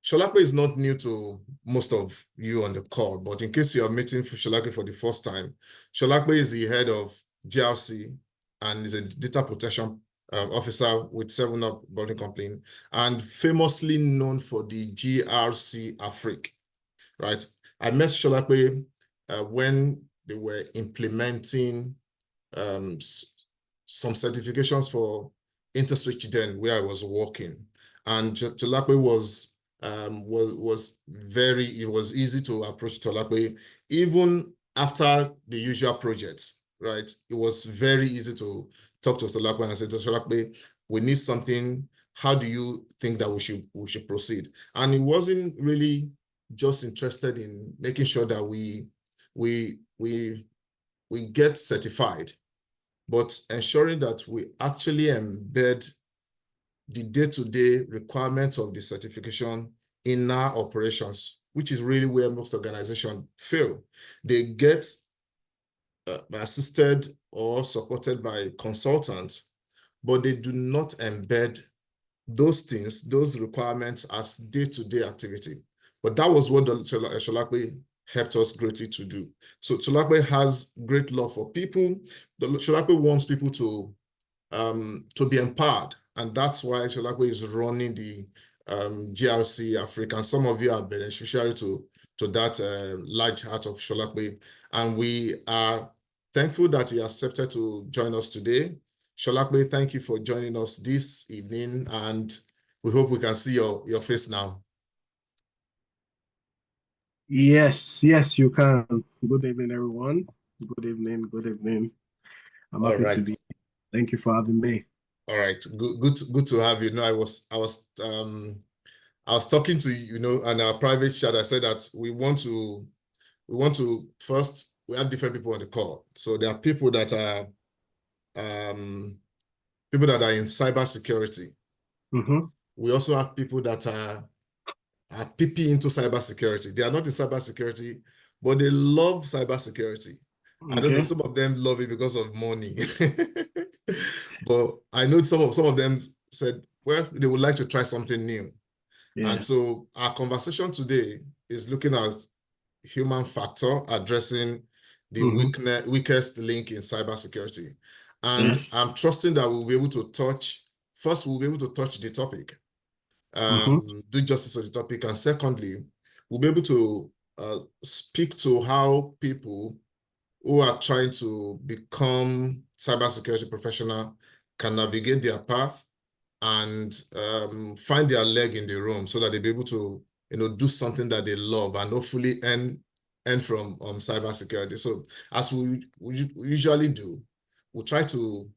Sholape is not new to most of you on the call, but in case you are meeting for Sholape for the first time, Sholape is the head of GRC and is a data protection officer with 7up Bowling Company and famously known for the GRC Afrique, right? I met Sholape when they were implementing some certifications for InterSwitch then where I was working, and Sholape was it was easy to approach Sholape even after the usual projects, right? It was very easy to talk to Sholape and say to Sholape, we need something. How do you think that we should proceed? And he wasn't really just interested in making sure that we get certified, but ensuring that we actually embed the day-to-day requirements of the certification in our operations, which is really where most organizations fail. They get assisted or supported by consultants, but they do not embed those things, those requirements as day-to-day activity. But that was what Sholape helped us greatly to do. So Sholape has great love for people. Sholape wants people to be empowered, and that's why Sholape is running the GRC Africa. And some of you are beneficiary to that large heart of Sholape, and we are thankful that he accepted to join us today. Sholape, thank you for joining us this evening, and we hope we can see your face now. Yes, you can. Good evening, everyone. Good evening. I'm happy to be here. Thank you for having me. All right, good to have you. No, I was talking to you, on our private chat. I said that we want to first, we have different people on the call. So there are people that are in cybersecurity. Mm-hmm. We also have people that are PP into cybersecurity. They are not in cybersecurity, but they love cybersecurity. Okay. I don't know, some of them love it because of money. But I know some of them said, well, they would like to try something new. Yeah. And so our conversation today is looking at human factor, addressing the weakest link in cybersecurity. And yes, I'm trusting that we'll be able to touch the topic, do justice to the topic, and secondly, we'll be able to speak to how people who are trying to become cybersecurity professional can navigate their path and find their leg in the room so that they'll be able to do something that they love and hopefully earn from cybersecurity. So as we usually do, we'll try to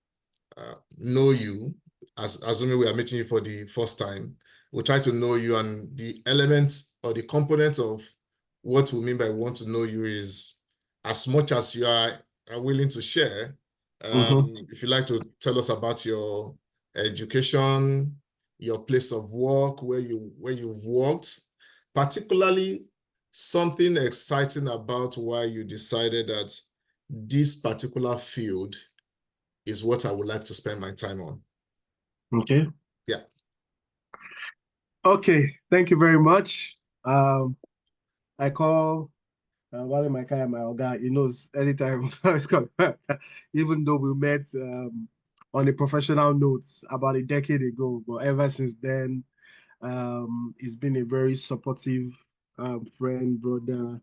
know you, assuming we are meeting you for the first time. We'll try to know you, and the elements or the components of what we mean by want to know you is as much as you are willing to share. If you'd like to tell us about your education, your place of work, where you've worked, particularly something exciting about why you decided that this particular field is what I would like to spend my time on. Okay. Yeah. Okay, thank you very much. I call Wally my guy, my oga. He knows anytime it's coming. Even though we met on a professional note about a decade ago, but ever since then, he's been a very supportive friend, brother,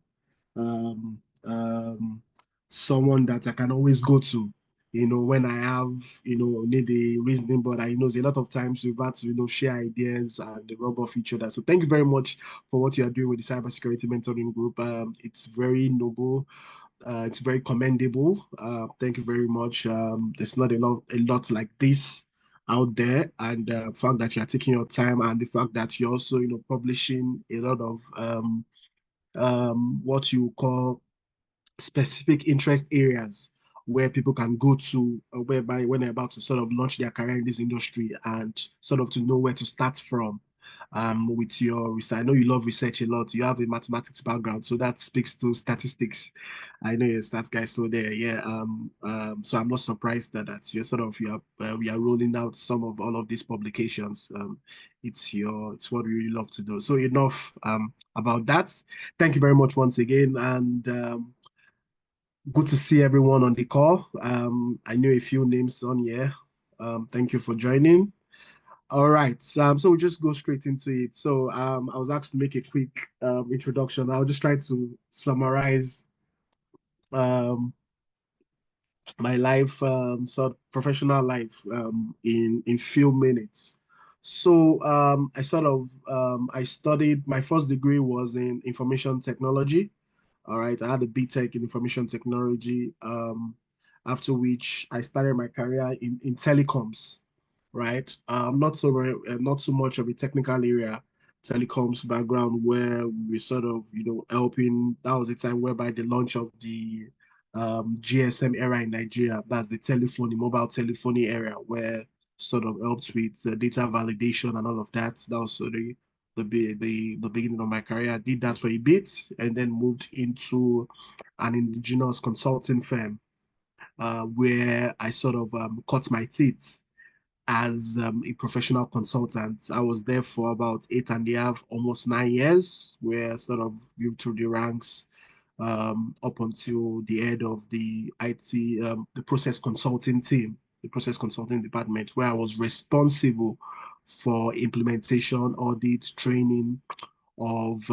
someone that I can always go to, when I have, need a reasoning, but I know a lot of times we've had to, share ideas and rub off each other. So thank you very much for what you are doing with the Cybersecurity Mentoring Group. It's very noble. It's very commendable. Thank you very much. There's not a lot like this out there, and the fact that you're taking your time and the fact that you're also, publishing a lot of what you call specific interest areas where people can go to, whereby when they're about to sort of launch their career in this industry and sort of to know where to start from. with your research. I know you love research a lot. You have a mathematics background, so that speaks to statistics. I know you're a stats guy, so there, yeah. So I'm not surprised that you're sort of we are rolling out some of all of these publications. It's what we really love to do. So enough about that. Thank you very much once again, and good to see everyone on the call. I know a few names on here. Thank you for joining. All right. So we'll just go straight into it. So I was asked to make a quick introduction. I'll just try to summarize um, my life, sort of professional life, in few minutes. So I studied. My first degree was in information technology. All right. I had a BTech in information technology. After which I started my career in telecoms, right? Not so much of a technical area, telecoms background where we sort of, helping. That was the time whereby the launch of the GSM era in Nigeria, that's the telephony, mobile telephony era, where sort of helped with data validation and all of that. That was sort of the beginning of my career. I did that for a bit and then moved into an indigenous consulting firm where I sort of cut my teeth as a professional consultant. I was there for about 8.5, almost 9 years, where I sort of moved through the ranks up until the head of the IT, the process consulting team, the process consulting department, where I was responsible for implementation, audit, training of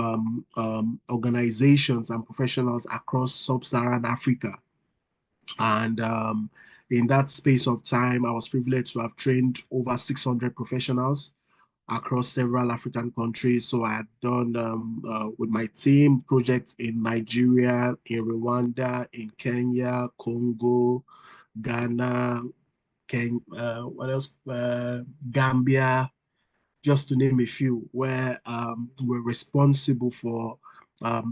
organizations and professionals across sub-Saharan Africa. And in that space of time, I was privileged to have trained over 600 professionals across several African countries. So I had done with my team projects in Nigeria, in Rwanda, in Kenya, Congo, Ghana, what else? Gambia, just to name a few, where we're responsible for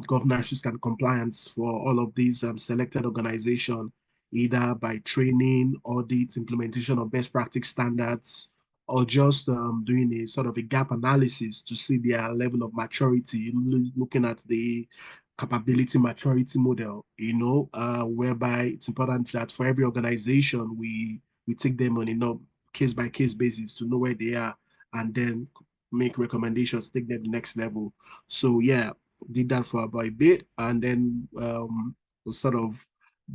governance risk and compliance for all of these selected organizations, either by training, audit, implementation of best practice standards, or just doing a sort of a gap analysis to see their level of maturity, looking at the capability maturity model, whereby it's important that for every organization, we take them on a case by case basis to know where they are and then make recommendations, take them to the next level. So yeah, did that for about a bit, and then sort of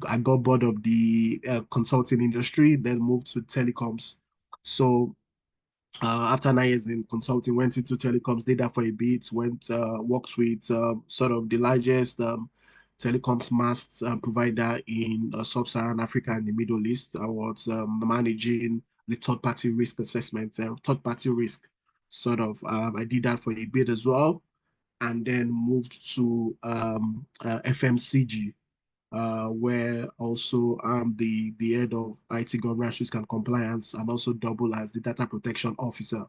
I got bored of the consulting industry, then moved to telecoms. So after 9 years in consulting, went into telecoms, did that for a bit, worked with sort of the largest telecoms mast provider in sub-Saharan Africa and the Middle East. I was managing the third-party risk assessment, third-party risk sort of. I did that for a bit as well, and then moved to FMCG, where also I'm the head of IT governance risk and compliance, and also double as the data protection officer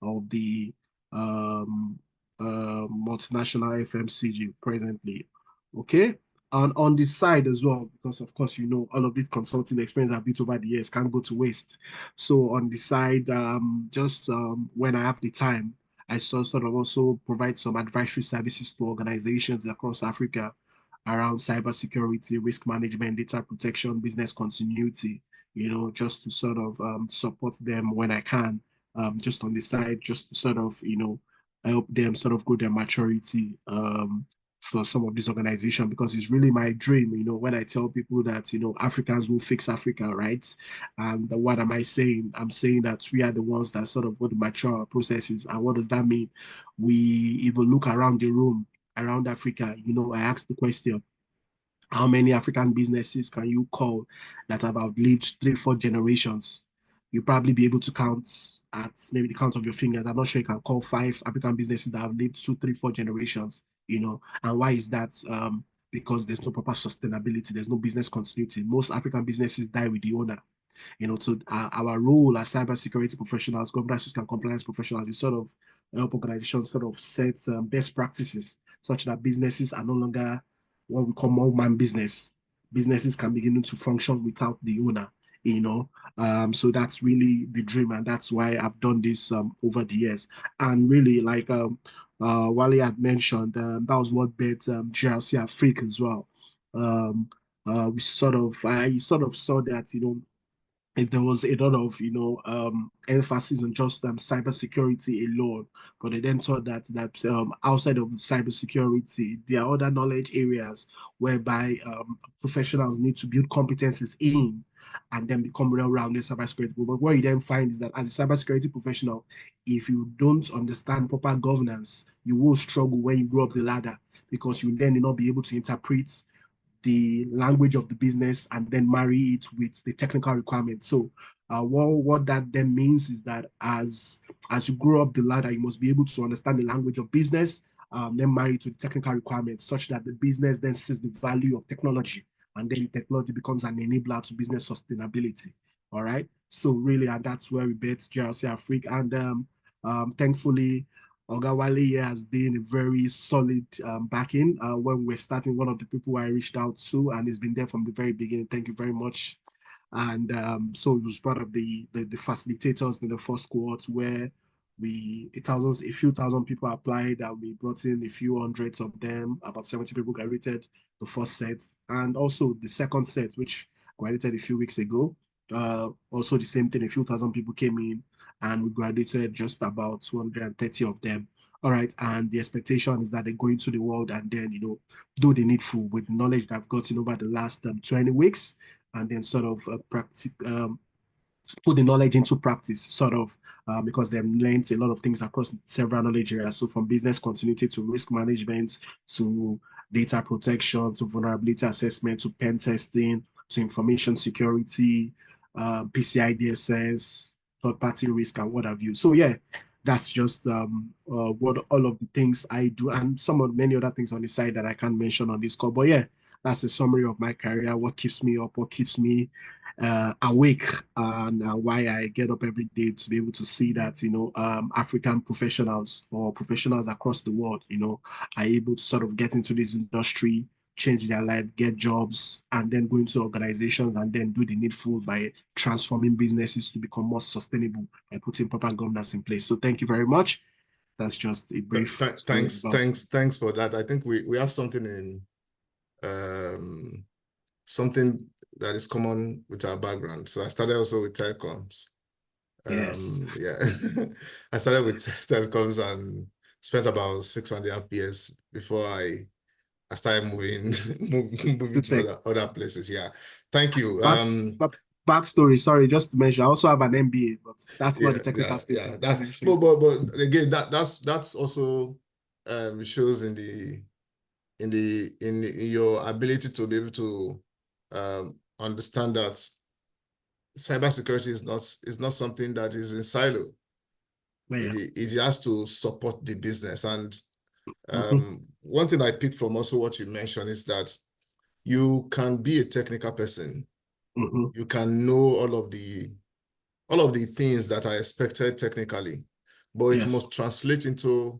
of the um, multinational FMCG presently. Okay. And on the side as well, because of course, all of this consulting experience I've built over the years can't go to waste. So on the side, just when I have the time, I sort of also provide some advisory services to organizations across Africa around cybersecurity, risk management, data protection, business continuity, just to sort of support them when I can, just on the side, just to sort of, help them sort of grow their maturity for some of these organizations, because it's really my dream, when I tell people that, Africans will fix Africa, right? And what am I saying? I'm saying that we are the ones that sort of want to mature our processes. And what does that mean? We even look around the room, around Africa, I asked the question, how many African businesses can you call that have outlived 3, 4 generations? You'll probably be able to count at maybe the count of your fingers. I'm not sure you can call 5 African businesses that have lived 2, 3, 4 generations, And why is that? Because there's no proper sustainability, there's no business continuity. Most African businesses die with the owner. So our role as cybersecurity professionals, governance risk and compliance professionals is sort of help organizations sort of set best practices such that businesses are no longer what we call one-man business. Businesses can begin to function without the owner. So that's really the dream, and that's why I've done this over the years. And really, like Wally had mentioned, that was what bet GRC Afrique as well. I sort of saw that, if there was a lot of emphasis on just cybersecurity alone, but they then thought that outside of cybersecurity there are other knowledge areas whereby professionals need to build competencies in and then become well-rounded cybersecurity. But what you then find is that as a cybersecurity professional, if you don't understand proper governance, you will struggle when you grow up the ladder, because you then will not be able to interpret the language of the business and then marry it with the technical requirements. So what that then means is that as you grow up the ladder, you must be able to understand the language of business, then marry it to the technical requirements, such that the business then sees the value of technology, and then technology becomes an enabler to business sustainability. All right. So really, and that's where we bet GRC Afrique. And thankfully, Oga Wally has been a very solid backing when we're starting. One of the people I reached out to, and he's been there from the very beginning. Thank you very much. And so it was part of the facilitators in the first cohort, where a few thousand people applied, and we brought in a few hundreds of them. About 70 people graduated the first set, and also the second set, which graduated a few weeks ago. Also the same thing, a few thousand people came in, and we graduated just about 230 of them. All right, and the expectation is that they go into the world and then do the needful with the knowledge that I've gotten over the last 20 weeks, and then sort of practice put the knowledge into practice, sort of, because they've learned a lot of things across several knowledge areas. So from business continuity to risk management to data protection to vulnerability assessment to pen testing to information security, PCI DSS, third party risk, and what have you. So yeah, that's just what all of the things I do, and some of many other things on the side that I can't mention on this call. But yeah, that's a summary of my career, what keeps me up, what keeps me awake, and why I get up every day to be able to see that African professionals or professionals across the world are able to sort of get into this industry, change their life, get jobs, and then go into organizations and then do the needful by transforming businesses to become more sustainable by putting proper governance in place. So thank you very much. That's just a brief thanks for that. I think we have something in something that is common with our background. So I started also with telecoms. Yes. Yeah. I started with telecoms and spent about 6.5 years before I started moving to other places. Yeah. Thank you. Backstory, sorry, just to mention, I also have an MBA, but that's not the technical stage. Yeah, that's but again, that's also shows in your ability to be able to understand that cybersecurity is not something that is in silo. Yeah. It has to support the business. And one thing I picked from also what you mentioned is that you can be a technical person. You can know all of the things that are expected technically, but it must translate into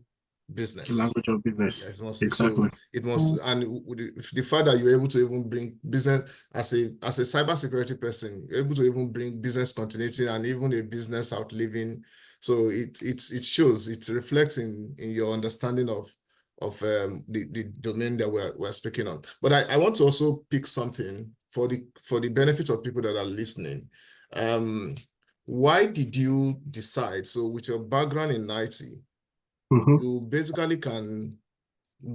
business. The language of business. Yes, it must, exactly. So it must, and the fact that you're able to even bring business as a cybersecurity person, you're able to even bring business continuity and even a business outliving. So it shows, it reflects in your understanding of the domain that we're speaking on. But I want to also pick something for the benefit of people that are listening. Why did you decide? So with your background in IT, you basically can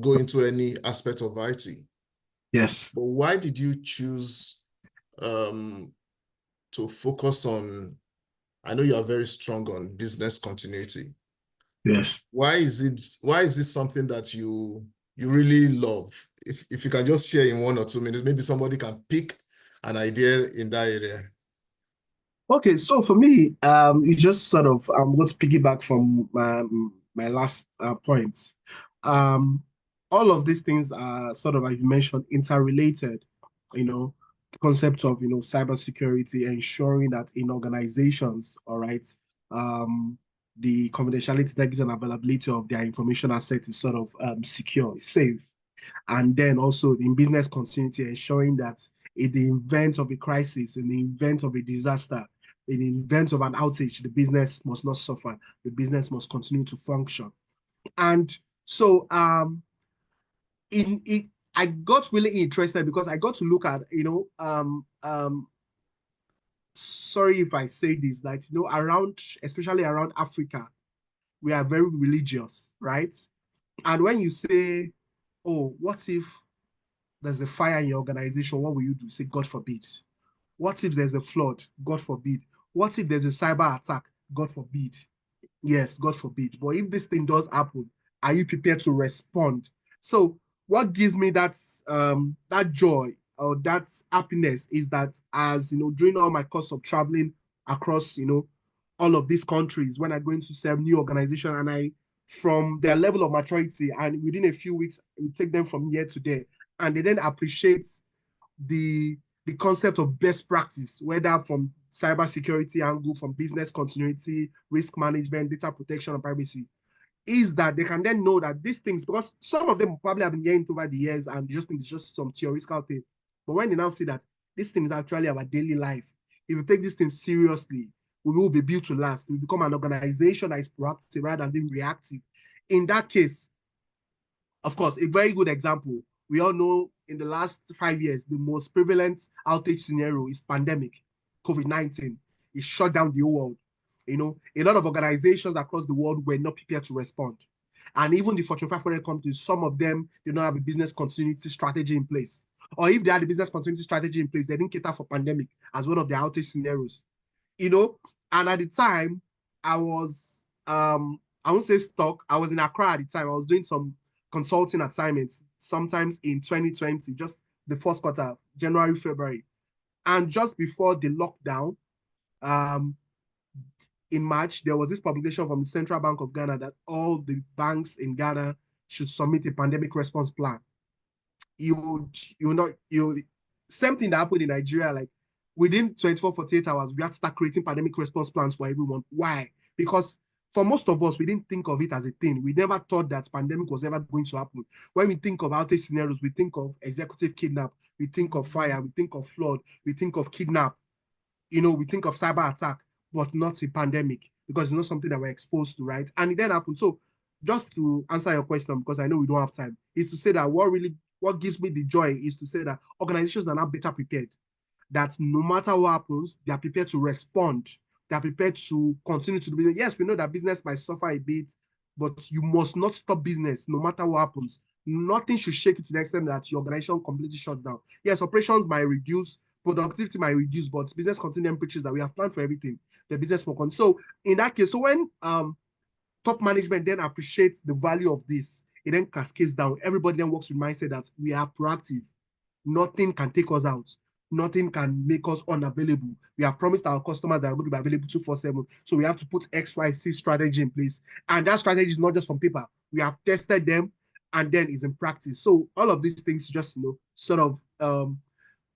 go into any aspect of IT. Yes. But why did you choose to focus on, I know you are very strong on business continuity. Yes. Why is it something that you really love? If you can just share in 1 or 2 minutes, maybe somebody can pick an idea in that area. Okay, so for me, it just sort of, I'm going to piggyback from my last points. All of these things are sort of, like you mentioned, interrelated. The concept of cybersecurity, ensuring that in organizations, all right, the confidentiality, integrity, and availability of their information asset is sort of secure, safe. And then also in business continuity, ensuring that in the event of a crisis, in the event of a disaster, in the event of an outage, the business must not suffer. The business must continue to function. And so in it, I got really interested because I got to look at, sorry if I say this, like, around, especially around Africa, we are very religious, right? And when you say, oh, what if there's a fire in your organization? What will you do? Say, God forbid. What if there's a flood? God forbid. What if there's a cyber attack? God forbid. Yes, God forbid. But if this thing does happen, are you prepared to respond? So what gives me that joy or that happiness is that, as during all my course of traveling across all of these countries, when I go into serve new organization, and I, from their level of maturity, and within a few weeks we take them from here to there, and they then appreciate the the concept of best practice, whether from cybersecurity angle, from business continuity, risk management, data protection, and privacy, is that they can then know that these things, because some of them probably have been hearing it over the years and just think it's just some theoretical thing. But when they now see that this thing is actually our daily life, if we take this thing seriously, we will be built to last. We become an organization that is proactive rather than being reactive. In that case, of course, a very good example. We all know in the last 5 years, the most prevalent outage scenario is pandemic, COVID-19. It shut down the whole world. A lot of organizations across the world were not prepared to respond. And even the Fortune 500 companies, some of them did not have a business continuity strategy in place. Or if they had a business continuity strategy in place, they didn't cater for pandemic as one of the outage scenarios. And at the time, I was, I won't say stuck. I was in Accra at the time. I was doing some consulting assignments sometimes in 2020, just the first quarter, January, February. And just before the lockdown, um, in March, there was this publication from the Central Bank of Ghana that all the banks in Ghana should submit a pandemic response plan. Same thing that happened in Nigeria, like within 24, 48 hours, we had to start creating pandemic response plans for everyone. Why? Because for most of us, we didn't think of it as a thing. We never thought that pandemic was ever going to happen. When we think of outage scenarios, we think of executive kidnap, we think of fire, we think of flood, we think of kidnap, we think of cyber attack, but not a pandemic, because it's not something that we're exposed to, right? And it then happened. So just to answer your question, because I know we don't have time, is to say that what gives me the joy is to say that organizations are now better prepared, that no matter what happens, they are prepared to respond. They are prepared to continue to do business. Yes, we know that business might suffer a bit, but you must not stop business no matter what happens. Nothing should shake it to the extent that your organization completely shuts down. Yes, operations might reduce, productivity might reduce, but business continuing preaches that we have planned for everything. The business will continue. So in that case, so when top management then appreciates the value of this, it then cascades down. Everybody then works with mindset that we are proactive. Nothing can take us out. Nothing can make us unavailable. We have promised our customers that are going to be available 24/7. So we have to put XYZ strategy in place. And that strategy is not just on paper. We have tested them and then is in practice. So all of these things just, sort of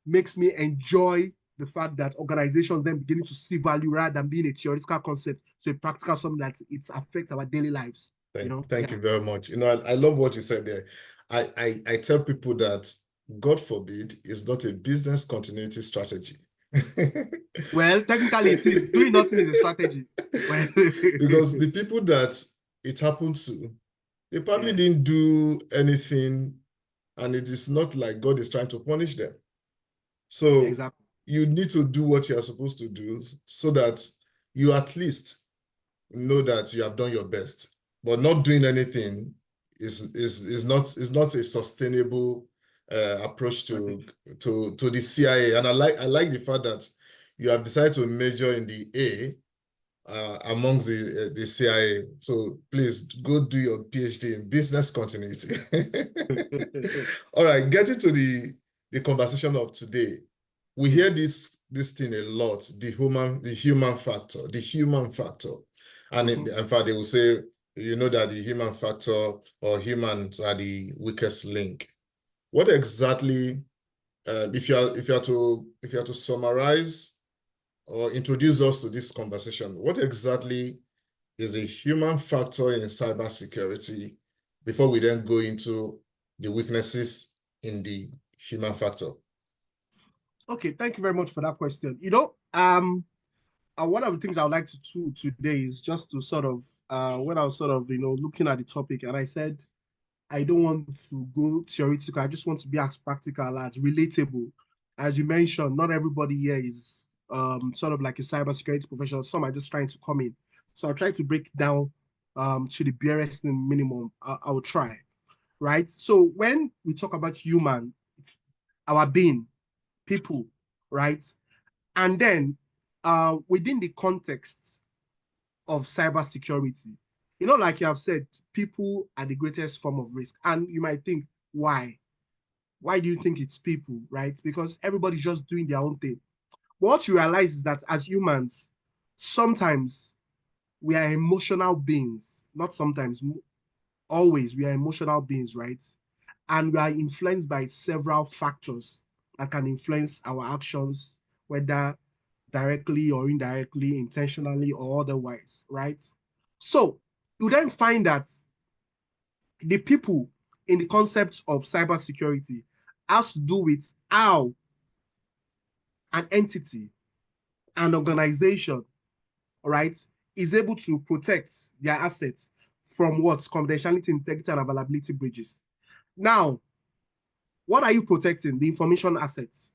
makes me enjoy the fact that organizations then beginning to see value rather than being a theoretical concept, so a practical something that it affects our daily lives. Thank you very much. I love what you said there. I tell people that God forbid is not a business continuity strategy. Well, technically it is. Doing nothing is a strategy. Well, because the people that it happened to, they probably didn't do anything, and it is not like God is trying to punish them. So exactly. You need to do what you are supposed to do so that you at least know that you have done your best. But not doing anything is not a sustainable approach to the CIA. And I like the fact that you have decided to major in the A amongst the CIA. So please go do your PhD in business continuity. All right, getting to the conversation of today. We hear this thing a lot, the human factor. And in fact, they will say, that the human factor or humans are the weakest link. What exactly, if you are to summarize or introduce us to this conversation, what exactly is a human factor in cybersecurity before we then go into the weaknesses in the human factor? Okay, thank you very much for that question. One of the things I would like to do today is just to sort of, when I was sort of, looking at the topic, and I said, I don't want to go theoretical. I just want to be as practical, as relatable. As you mentioned, not everybody here is sort of like a cybersecurity professional. Some are just trying to come in. So I'll try to break down to the barest minimum. I'll try, right? So when we talk about human, it's our being, people, right? And then within the context of cybersecurity, like you have said, people are the greatest form of risk. And you might think, why? Why do you think it's people, right? Because everybody's just doing their own thing. But what you realize is that as humans, sometimes we are emotional beings. Not sometimes, always we are emotional beings, right? And we are influenced by several factors that can influence our actions, whether directly or indirectly, intentionally or otherwise, right? So you then find that the people in the concept of cybersecurity has to do with how an entity, an organization, right, is able to protect their assets from what? Confidentiality, integrity, and availability breaches. Now, what are you protecting? The information assets,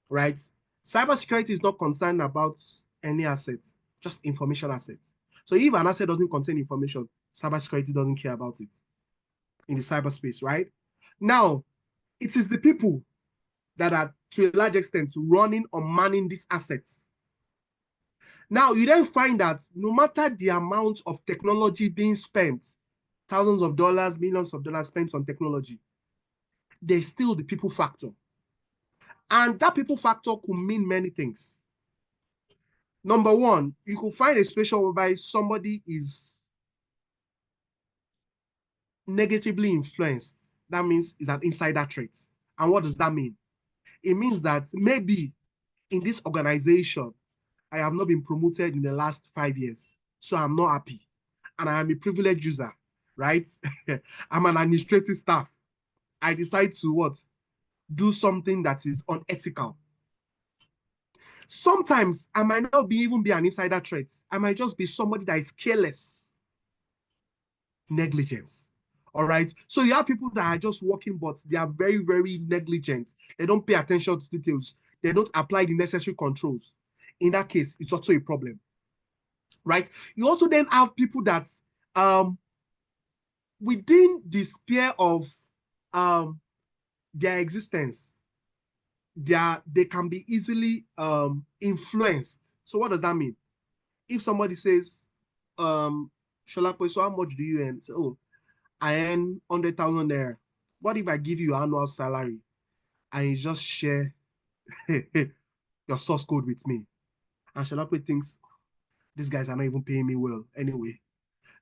right? Cybersecurity is not concerned about any assets, just information assets. So if an asset doesn't contain information, cybersecurity doesn't care about it in the cyberspace, right? Now, it is the people that are to a large extent running or manning these assets. Now, you then find that no matter the amount of technology being spent, thousands of dollars, millions of dollars spent on technology, there's still the people factor. And that people factor could mean many things. Number one, you could find a situation whereby somebody is negatively influenced. That means it's an insider trait. And what does that mean? It means that maybe in this organization, I have not been promoted in the last 5 years. So I'm not happy. And I am a privileged user, right? I'm an administrative staff. I decide to what? Do something that is unethical. Sometimes I might not even be an insider threat. I might just be somebody that is careless. Negligence. All right. So you have people that are just working, but they are very, very negligent. They don't pay attention to details. They don't apply the necessary controls. In that case, it's also a problem. Right. You also then have people that within the sphere of their existence, they can be easily influenced. So what does that mean? If somebody says, Sholapo, so how much do you earn? Say, oh, I earn 100,000 there. What if I give you your annual salary and you just share your source code with me? And Sholapo thinks, these guys are not even paying me well anyway.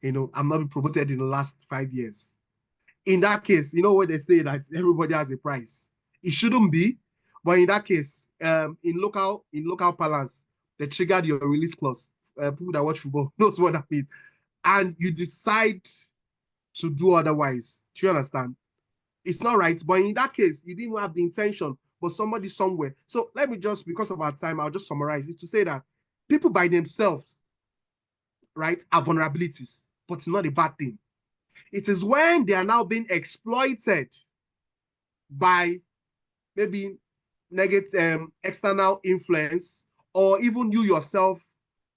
I'm not been promoted in the last 5 years. In that case, you know what they say that everybody has a price. It shouldn't be, but in that case, in local parlance, they triggered your release clause. People that watch football knows what that means, and you decide to do otherwise. Do you understand? It's not right, but in that case, you didn't have the intention, but somebody somewhere. So let me just, because of our time, I'll just summarize it to say that people by themselves, right, are vulnerabilities, but it's not a bad thing. It is when they are now being exploited by maybe negative external influence, or even you yourself,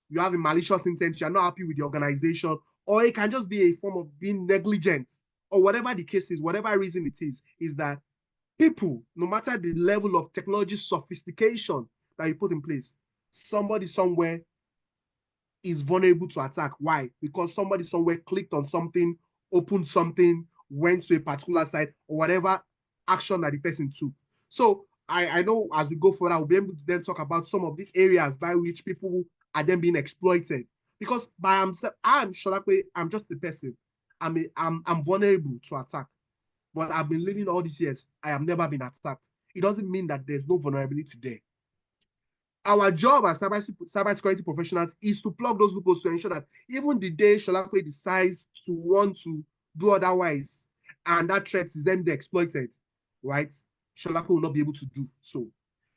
you have a malicious intent, you're not happy with the organization, or it can just be a form of being negligent, or whatever the case is, whatever reason it is that people, no matter the level of technology sophistication that you put in place, somebody somewhere is vulnerable to attack. Why? Because somebody somewhere clicked on something, opened something, went to a particular site, or whatever action that the person took. So I know as we go forward, I'll be able to then talk about some of these areas by which people are then being exploited. Because I'm Sholape, I'm just a person. I'm vulnerable to attack. But I've been living all these years. I have never been attacked. It doesn't mean that there's no vulnerability there. Our job as cybersecurity professionals is to plug those loopholes to ensure that even the day Sholape decides to want to do otherwise, and that threat is then exploited, right? Sholape will not be able to do so.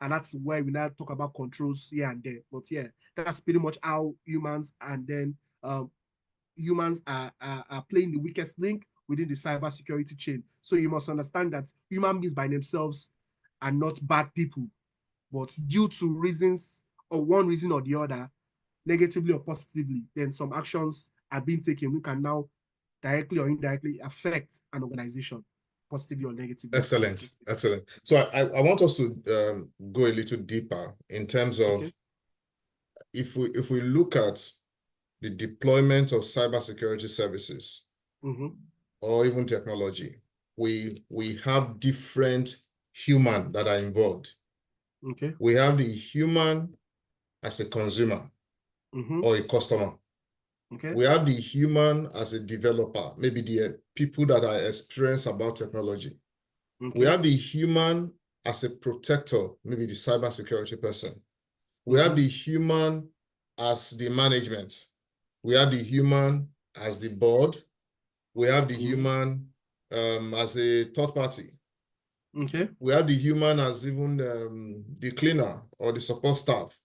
And that's where we now talk about controls here and there. But yeah, that's pretty much how humans and then humans are playing the weakest link within the cybersecurity chain. So you must understand that human beings by themselves are not bad people, but due to reasons or one reason or the other, negatively or positively, then some actions are being taken which can now directly or indirectly affect an organization, positively or negatively. Excellent, excellent. So I want us to go a little deeper in terms of if we look at the deployment of cybersecurity services or even technology, we have different human that are involved. We have the human as a consumer or a customer. We have the human as a developer, maybe the people that are experienced about technology. We have the human as a protector, maybe the cybersecurity person. We have the human as the management. We have the human as the board. We have the human as a third party. We have the human as even the cleaner or the support staff.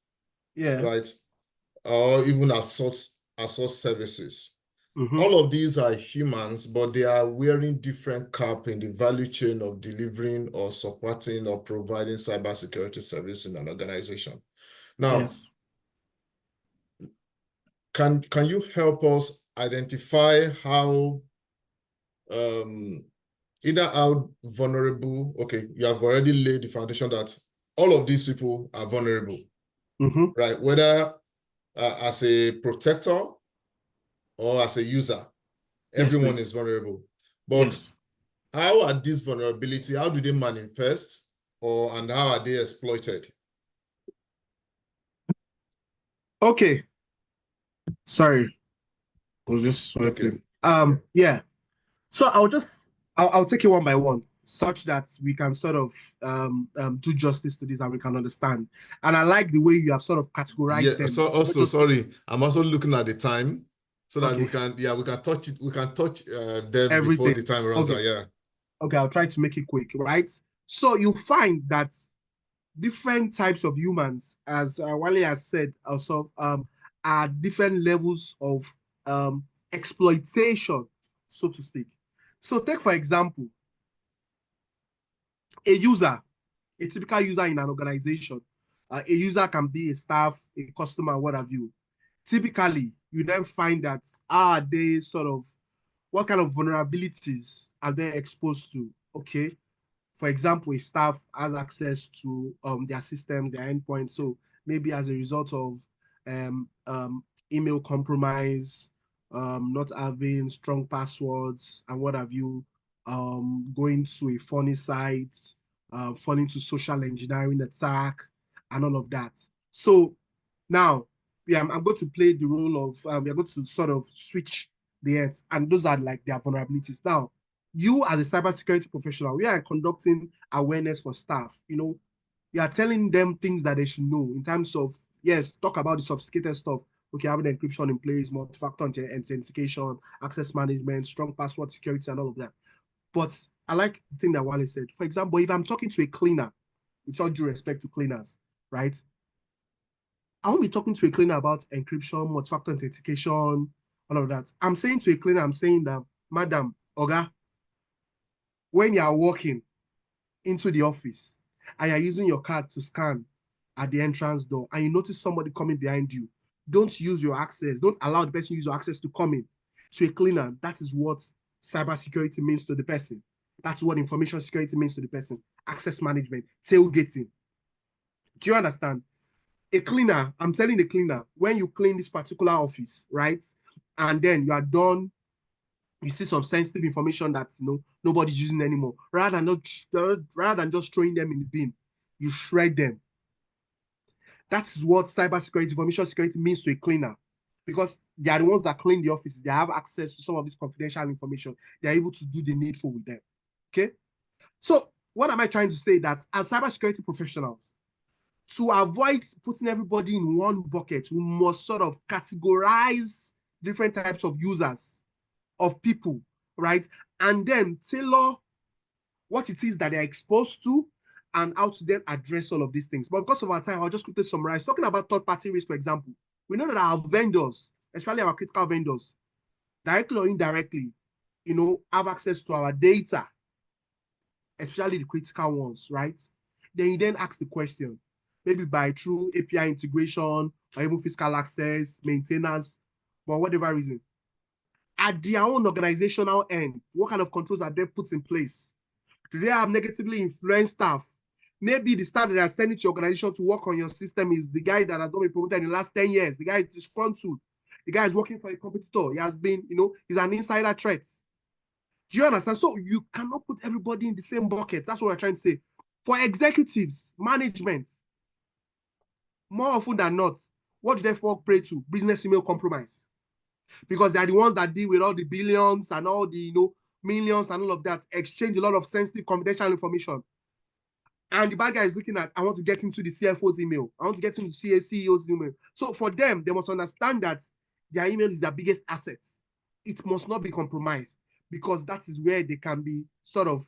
Right? Or even outsource services. All of these are humans, but they are wearing different cap in the value chain of delivering or supporting or providing cybersecurity service in an organization. Now, can you help us identify how either how vulnerable, okay, you have already laid the foundation that all of these people are vulnerable, right? Whether as a protector or as a user, everyone is vulnerable. But how are these vulnerability, how do they manifest and how are they exploited? Okay. Sorry. I was just sweating. Okay. Yeah. So I'll take it one by one, such that we can sort of do justice to this and we can understand. And I like the way you have sort of categorized them. So also, sorry, I'm also looking at the time so that we can touch it, we can touch them everything before the time runs out. Yeah. Okay, I'll try to make it quick, right? So you find that different types of humans, as Wally has said, also are different levels of exploitation, so to speak. So take, for example, a user, a typical user in an organization. A user can be a staff, a customer, what have you. Typically, you then find that are they sort of, what kind of vulnerabilities are they exposed to? Okay. For example, a staff has access to their systems, their endpoints. So maybe as a result of email compromise, not having strong passwords and what have you, going to a funny site, falling to social engineering attack and all of that. So now, yeah, I'm going to play the role of, we're going to sort of switch the ends, and those are like their vulnerabilities. Now, you as a cybersecurity professional, we are conducting awareness for staff. You are telling them things that they should know in terms of, yes, talk about the sophisticated stuff. Okay, having encryption in place, multi-factor authentication, access management, strong password security, and all of that. But I like the thing that Wally said. For example, if I'm talking to a cleaner, with all due respect to cleaners, right? I won't be talking to a cleaner about encryption, multi-factor authentication, all of that. I'm saying to a cleaner, I'm saying that, Madam, Oga, when you are walking into the office and you're using your card to scan at the entrance door and you notice somebody coming behind you, don't use your access. Don't allow the person to use your access to come in. To a cleaner, that is what cybersecurity means to the person. That's what information security means to the person. Access management, tailgating. Do you understand? A cleaner, I'm telling the cleaner, when you clean this particular office, right? And then you are done, you see some sensitive information that nobody's using anymore. Rather than just throwing them in the bin, you shred them. That's what cybersecurity, information security means to a cleaner, because they are the ones that clean the office. They have access to some of this confidential information. They are able to do the needful with them. Okay. So what am I trying to say? That as cybersecurity professionals, to avoid putting everybody in one bucket, we must sort of categorize different types of users, of people, right? And then tailor what it is that they're exposed to and how to then address all of these things. But because of our time, I'll just quickly summarize. Talking about third-party risk, for example, we know that our vendors, especially our critical vendors, directly or indirectly, have access to our data, especially the critical ones, right? Then you then ask the question, maybe by through API integration or even physical access, maintenance, for whatever reason. At their own organizational end, what kind of controls are they put in place? Do they have negatively influenced staff? Maybe the staff that are sending to your organization to work on your system is the guy that has not been promoted in the last 10 years. The guy is disgruntled. The guy is working for a competitor. He has been, he's an insider threat. Do you understand? So you cannot put everybody in the same bucket. That's what we're trying to say. For executives, management, more often than not, what do they fall prey to? Business email compromise. Because they're the ones that deal with all the billions and all the, millions and all of that, exchange a lot of sensitive, confidential information. And the bad guy is looking at, I want to get into the CFO's email. I want to get into the CEO's email. So for them, they must understand that their email is their biggest asset. It must not be compromised because that is where they can be sort of,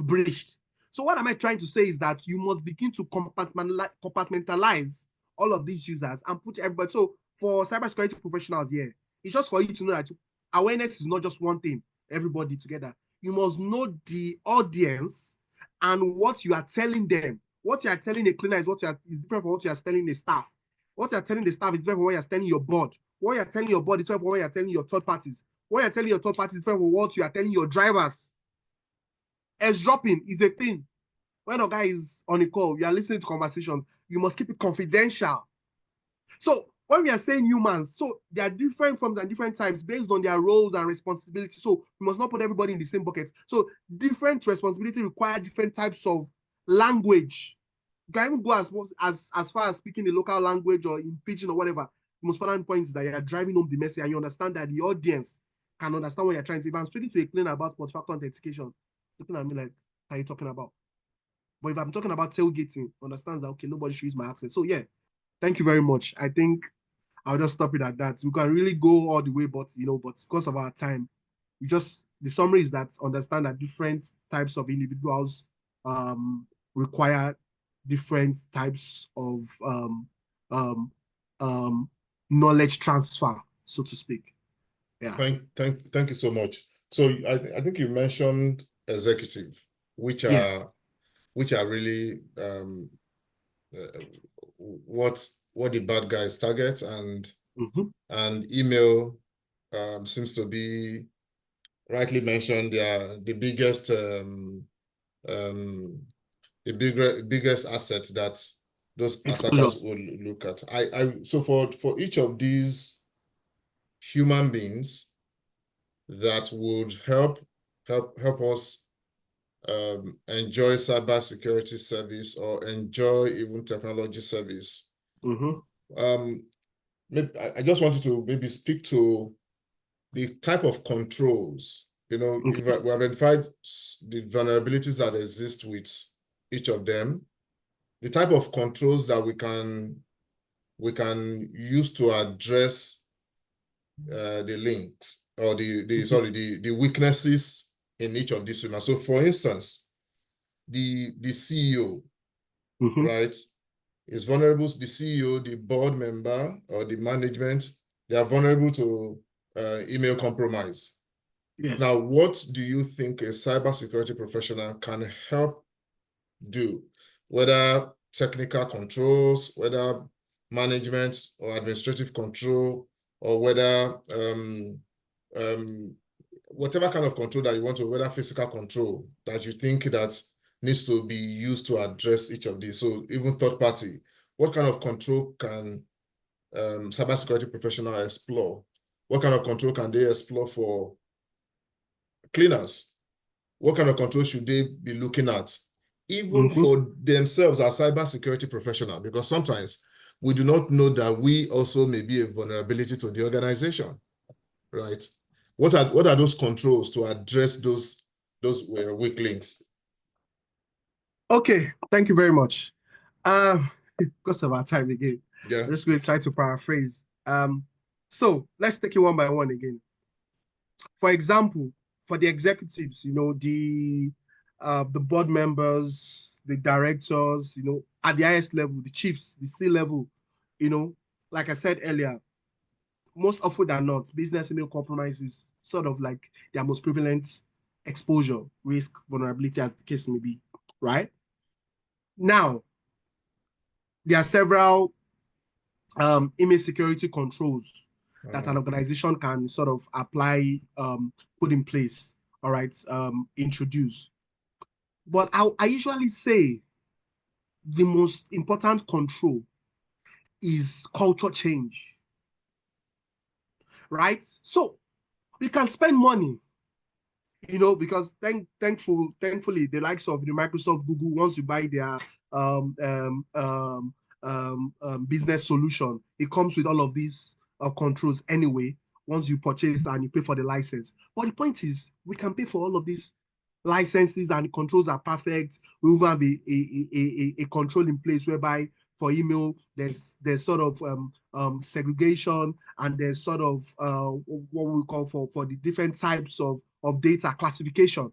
breached. So what am I trying to say is that you must begin to compartmentalize all of these users and put everybody. So for cybersecurity professionals here, it's just for you to know that awareness is not just one thing, everybody together. You must know the audience and what you are telling them. What you are telling a cleaner is different from what you are telling the staff. What you are telling the staff is different from what you are telling your board. What you are telling your board is different from what you are telling your third parties. What you are telling your third parties is different from what you are telling your drivers. Dropping is a thing. When a guy is on a call, you are listening to conversations, you must keep it confidential. So when we are saying humans, so there are different forms and different types based on their roles and responsibilities. So we must not put everybody in the same bucket. So different responsibilities require different types of language. You can even go as far as speaking the local language or in pidgin or whatever. The most important point is that you are driving home the message and you understand that the audience can understand what you're trying to say. If I'm speaking to a cleaner about multi-factor authentication, looking at me like, what are you talking about? But if I'm talking about tailgating, understands that, okay, nobody should use my access. So yeah, thank you very much. I think I'll just stop it at that. We can really go all the way, but because of our time, the summary is that understand that different types of individuals require different types of knowledge transfer, so to speak. Yeah. Thank you so much. So I think you mentioned executive, which are really what the bad guys target, and email seems to be rightly mentioned. They are the biggest biggest asset that those attackers will look at. So for each of these human beings that would help us enjoy cybersecurity service or enjoy even technology service. I just wanted to maybe speak to the type of controls. We identified the vulnerabilities that exist with each of them, the type of controls that we can use to address the links or the weaknesses in each of these humans. So for instance, the CEO, right, is vulnerable. The CEO, the board member, or the management, they are vulnerable to email compromise. Yes. Now, what do you think a cybersecurity professional can help do? Whether technical controls, whether management or administrative control, or whether whatever kind of control that you want to, whether physical control that you think that needs to be used to address each of these. So even third party, what kind of control can cybersecurity professional explore? What kind of control can they explore for cleaners? What kind of control should they be looking at? Even for themselves as cybersecurity professional, because sometimes we do not know that we also may be a vulnerability to the organization, right? What are those controls to address those weak links? Okay, thank you very much. Because of our time again, I'm just going to try to paraphrase. So let's take it one by one again. For example, for the executives, the the board members, the directors, at the highest level, the chiefs, the C level, like I said earlier, most often than not, business email compromise is sort of like their most prevalent exposure, risk, vulnerability, as the case may be, right? Now, there are several email security controls that an organization can sort of apply, put in place, all right, introduce. But I usually say the most important control is culture change, right? So you can spend money, because thankfully, the likes of the Microsoft, Google, once you buy their business solution, it comes with all of these controls anyway. Once you purchase and you pay for the license, but the point is, we can pay for all of these licenses and controls are perfect. We will have a control in place whereby for email there's sort of segregation, and there's sort of what we call for the different types of data classification,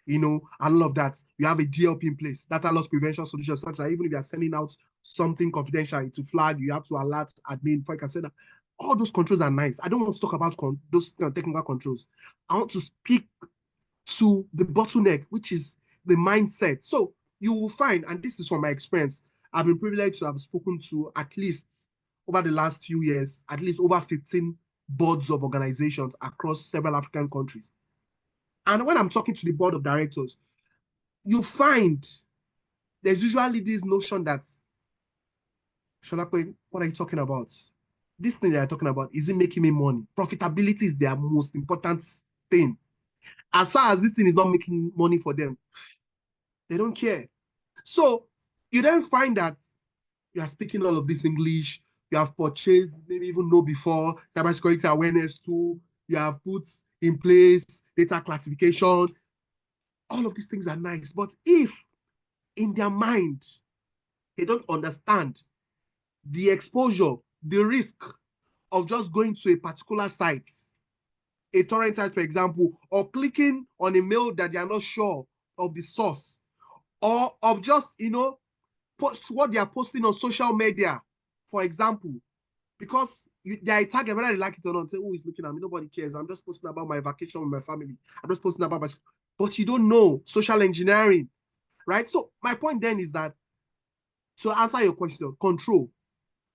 and all of that. You have a DLP in place, data loss prevention solution, such that even if you are sending out something confidential to flag, you have to alert admin before you can send that. All those controls are nice. I don't want to talk about those technical controls. I want to speak to the bottleneck, which is the mindset. So you will find, and this is from my experience, I've been privileged to have spoken to, at least over the last few years, at least over 15 boards of organizations across several African countries. And when I'm talking to the board of directors, you find there's usually this notion that, Sholape, what are you talking about? This thing that you're talking about, is it making me money? Profitability is their most important thing. As far as this thing is not making money for them, they don't care. So you then find that you are speaking all of this English, you have purchased, maybe even know before, cybersecurity awareness tool, you have put in place data classification. All of these things are nice. But if in their mind, they don't understand the exposure, the risk of just going to a particular site, a torrent site, for example, or clicking on a mail that they are not sure of the source, or of just, post what they are posting on social media, for example, because they are a target, whether they like it or not, say, oh, he's looking at me, nobody cares. I'm just posting about my vacation with my family. I'm just posting about my, but you don't know social engineering, right? So my point then is that, to answer your question, control,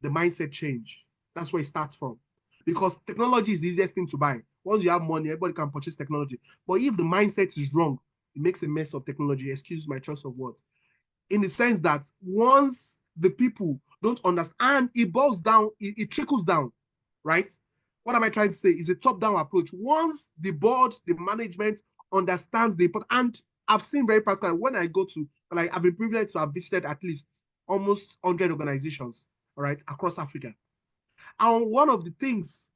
the mindset change. That's where it starts from. Because technology is the easiest thing to buy. Once you have money, everybody can purchase technology. But if the mindset is wrong, it makes a mess of technology. Excuse my choice of words. In the sense that once the people don't understand, it boils down, it trickles down, right? What am I trying to say? Is a top-down approach. Once the board, the management understands the important, and I've seen very practical when I go to, like, I've been privileged to have visited at least almost 100 organizations, all right, across Africa. And one of the things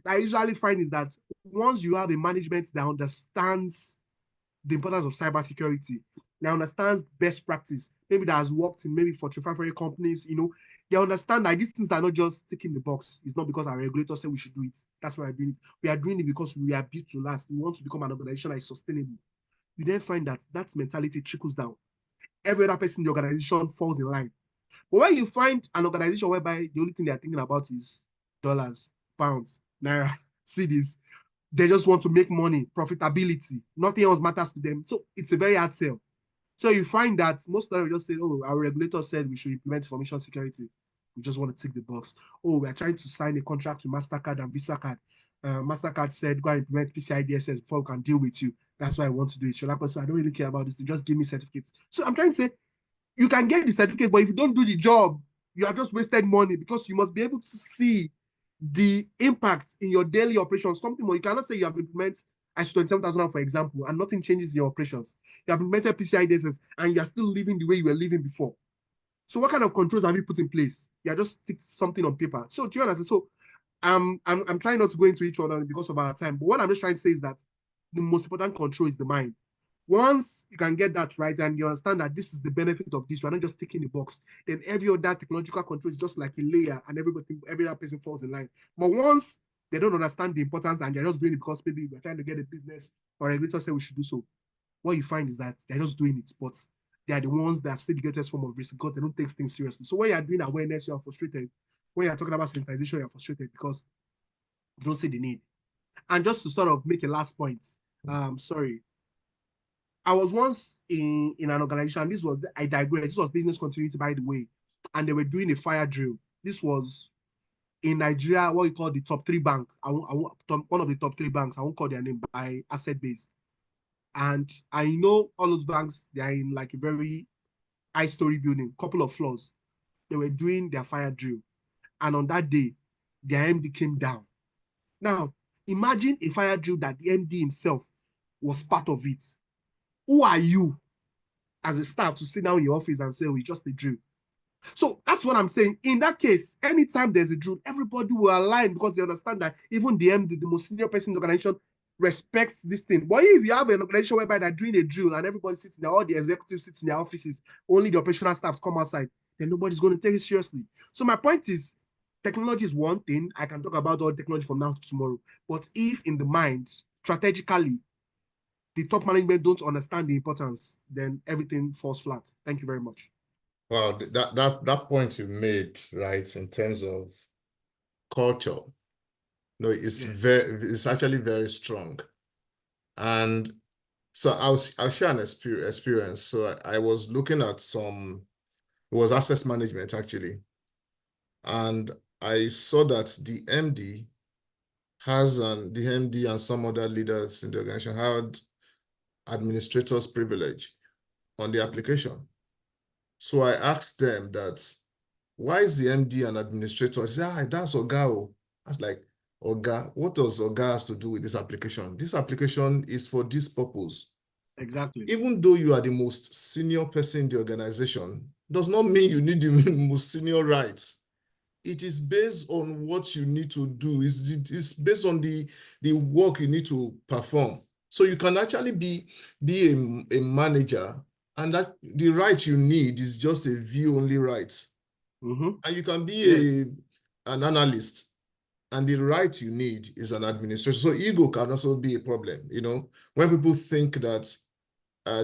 I usually find is that once you have a management that understands the importance of cybersecurity, that understands best practice, maybe that has worked in maybe Fortune 500 companies, they understand that these things are not just ticking the box. It's not because our regulator said we should do it. That's why we're doing it. We are doing it because we are built to last. We want to become an organization that is sustainable. You then find that that mentality trickles down. Every other person in the organization falls in line. But when you find an organization whereby the only thing they're thinking about is dollars, pounds, naira, cedis, they just want to make money, profitability, nothing else matters to them. So it's a very hard sell. So you find that most of them just say, oh, our regulator said we should implement information security. We just want to tick the box. Oh, we're trying to sign a contract with MasterCard and Visa card. MasterCard said, go and implement PCI DSS before we can deal with you. That's why I want to do it. So I don't really care about this. They just give me certificates. So I'm trying to say, you can get the certificate, but if you don't do the job, you have just wasted money, because you must be able to see the impact in your daily operations. Something more. You cannot say you have implemented ISO 27000, for example, and nothing changes in your operations. You have implemented PCI DSS and you are still living the way you were living before. So what kind of controls have you put in place? You are just stick something on paper. So do you understand? So I'm trying not to go into each other because of our time. But what I'm just trying to say is that the most important control is the mind. Once you can get that right and you understand that this is the benefit of this, we're not just ticking the box, then every other technological control is just like a layer, and every other person falls in line. But once they don't understand the importance and they're just doing it because maybe we're trying to get a business or a regulator say we should do so, what you find is that they're just doing it, but they are the ones that see the greatest form of risk because they don't take things seriously. So when you're doing awareness, you're frustrated. When you're talking about sanitization, you're frustrated because you don't see the need. And just to sort of make a last point, sorry, I was once in an organization. This was, I digress. This was business continuity, by the way, and they were doing a fire drill. This was in Nigeria, what you call the top three banks. One of the top three banks. I won't call their name by asset base. And I know all those banks. They are in like a very high-story building, couple of floors. They were doing their fire drill, and on that day, their MD came down. Now, imagine a fire drill that the MD himself was part of it. Who are you as a staff to sit down in your office and say, oh, it's just a drill? So that's what I'm saying. In that case, anytime there's a drill, everybody will align because they understand that even the MD, the most senior person in the organization, respects this thing. But if you have an organization whereby they're doing a drill and everybody sits in there, all the executives sit in their offices, only the operational staffs come outside, then nobody's going to take it seriously. So my point is, technology is one thing. I can talk about all technology from now to tomorrow. But if in the mind, strategically, the top management don't understand the importance, then everything falls flat. Thank you very much. Wow, that point you made, right, in terms of culture, no, it's actually very strong. And so I'll share an experience. So I was looking at it was access management actually. And I saw that the MD and some other leaders in the organization had administrators privilege on the application. So I asked them that, why is the MD an administrator? They said, that's Oga. I was like, Oga, what does Oga has to do with this application? This application is for this purpose. Exactly. Even though you are the most senior person in the organization, does not mean you need the most senior rights. It is based on what you need to do. It's based on the work you need to perform. So you can actually be a manager, and that the right you need is just a view-only right. And you can be an analyst, and the right you need is an administrator. So ego can also be a problem. When people think that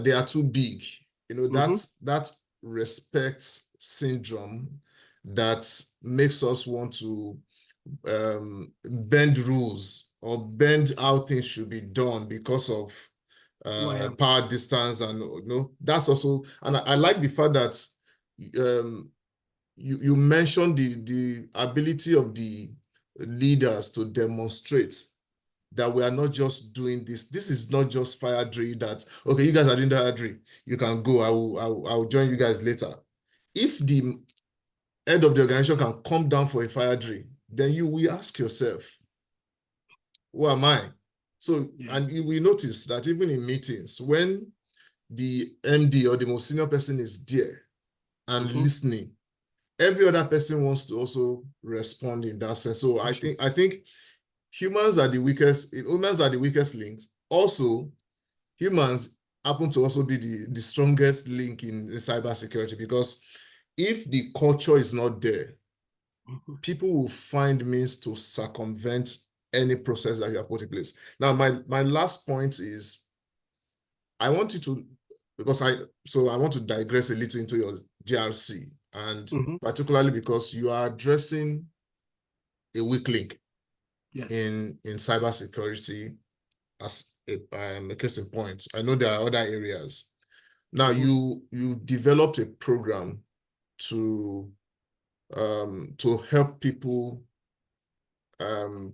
they are too big, that respect syndrome that makes us want to bend rules or bend how things should be done because of power distance, and that's also. And I like the fact that you mentioned the ability of the leaders to demonstrate that we are not just doing this. This is not just fire drill that, okay, you guys are doing the fire drill, you can go, I will join you guys later. If the head of the organization can come down for a fire drill, then you will ask yourself, who am I? So, and you will notice that even in meetings, when the MD or the most senior person is there and listening, every other person wants to also respond in that sense. So I think humans are the weakest links. Also, humans happen to also be the strongest link in cybersecurity, because if the culture is not there, people will find means to circumvent any process that you have put in place. Now, my last point is, I want you to, because I want to digress a little into your GRC, and particularly because you are addressing a weak link in cybersecurity as a case in point. I know there are other areas. Now, you developed a program to help people,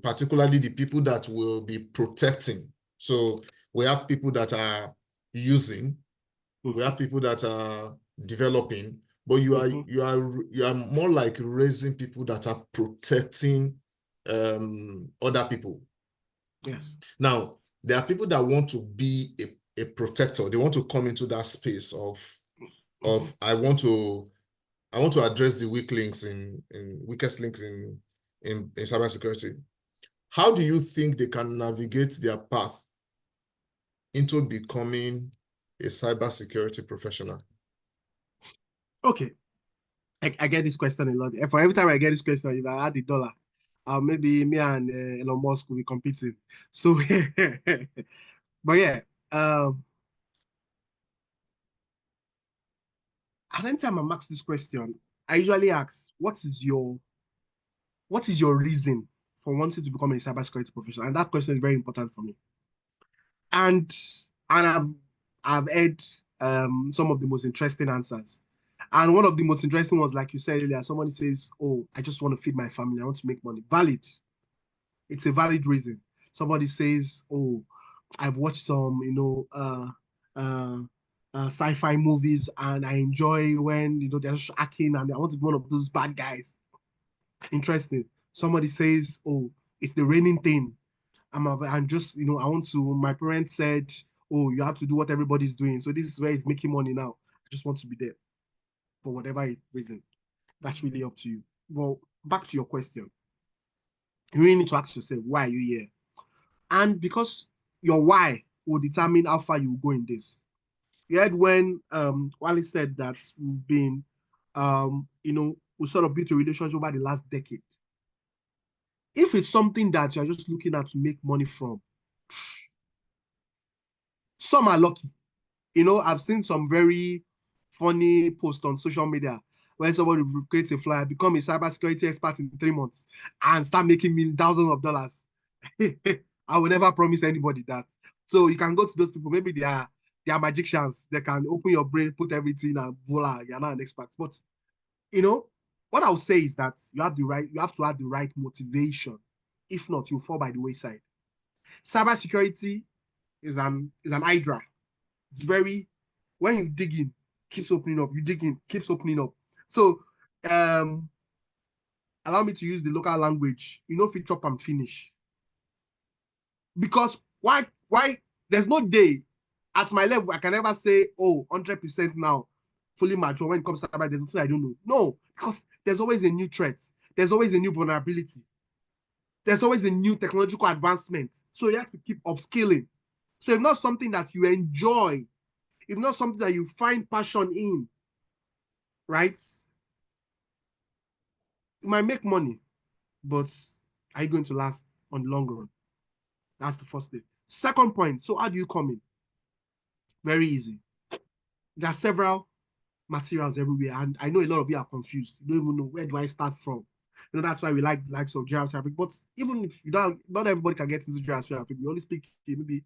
particularly the people that will be protecting. So we have people that are using, we have people that are developing, but you are more like raising people that are protecting other people. Yes. Now, there are people that want to be a protector. They want to come into that space of I want to address the weakest links in cybersecurity. How do you think they can navigate their path into becoming a cybersecurity professional? Okay. I get this question a lot. For every time I get this question, if I had $1, maybe me and Elon Musk will be competing. So, but yeah, And anytime I'm asked this question, I usually ask, what is your reason for wanting to become a cybersecurity professional? And that question is very important for me. And I've heard some of the most interesting answers. And one of the most interesting ones, like you said earlier, somebody says, "Oh, I just want to feed my family. I want to make money." Valid. It's a valid reason. Somebody says, "Oh, I've watched some, sci-fi movies, and I enjoy when they're just acting, and I want to be one of those bad guys." Interesting. Somebody says, "Oh, it's the raining thing. I'm just, I want to." My parents said, "Oh, you have to do what everybody's doing, so this is where it's making money now. I just want to be there." For whatever reason, that's really up to you. Well, back to your question. You really need to ask yourself, why are you here? And because your why will determine how far you will go in this. You heard when Wally said that we've been, we sort of built a relationship over the last decade. If it's something that you're just looking at to make money from, some are lucky. I've seen some very funny posts on social media where somebody creates a flyer, become a cybersecurity expert in 3 months, and start making thousands of dollars. I will never promise anybody that. So you can go to those people. Maybe they are magicians. They can open your brain, put everything, and voila, you're not an expert. But what I'll say is that you have to have the right motivation. If not, you'll fall by the wayside. Cybersecurity is an hydra. It's very, when you dig in, keeps opening up. You dig in, keeps opening up. So allow me to use the local language. Fit chop and finish. Because why there's no day at my level I can ever say, oh, 100% now, fully mature when it comes to cyber. There's nothing I don't know. No, because there's always a new threat. There's always a new vulnerability. There's always a new technological advancement. So you have to keep upskilling. So if not something that you enjoy, if not something that you find passion in, right? You might make money, but are you going to last on the long run? That's the first thing. Second point, so how do you come in? Very easy. There are several materials everywhere, and I know a lot of you are confused. You don't even know, where do I start from. That's why we like likes of Traffic. But even if you don't, not everybody can get into Traffic. We only speak maybe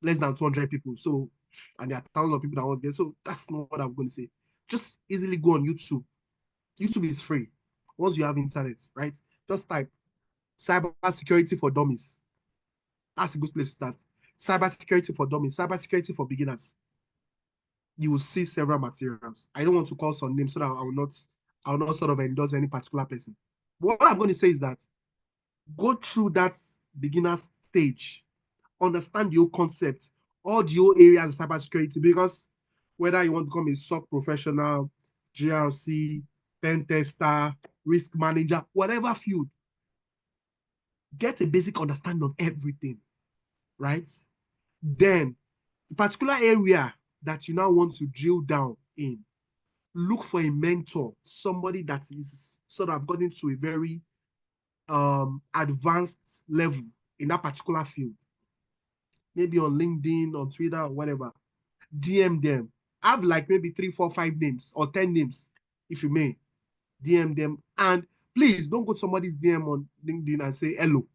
less than 200 people. So, and there are thousands of people that want to get. So that's not what I'm going to say. Just easily go on YouTube. YouTube is free. Once you have internet, right? Just type cybersecurity for dummies. That's a good place to start. Cybersecurity for dummies, cybersecurity for beginners. You will see several materials. I don't want to call some names so that I will not sort of endorse any particular person. But what I'm going to say is that go through that beginner stage, understand your concept, all the whole areas of cybersecurity, because whether you want to become a SOC professional, GRC, pen tester, risk manager, whatever field, get a basic understanding of everything, right? Then, the particular area that you now want to drill down in, look for a mentor, somebody that is sort of gotten to a very advanced level in that particular field. Maybe on LinkedIn, on Twitter, or whatever. DM them. Have like maybe 3, 4, 5 names or 10 names, if you may. DM them. And please don't go to somebody's DM on LinkedIn and say hello.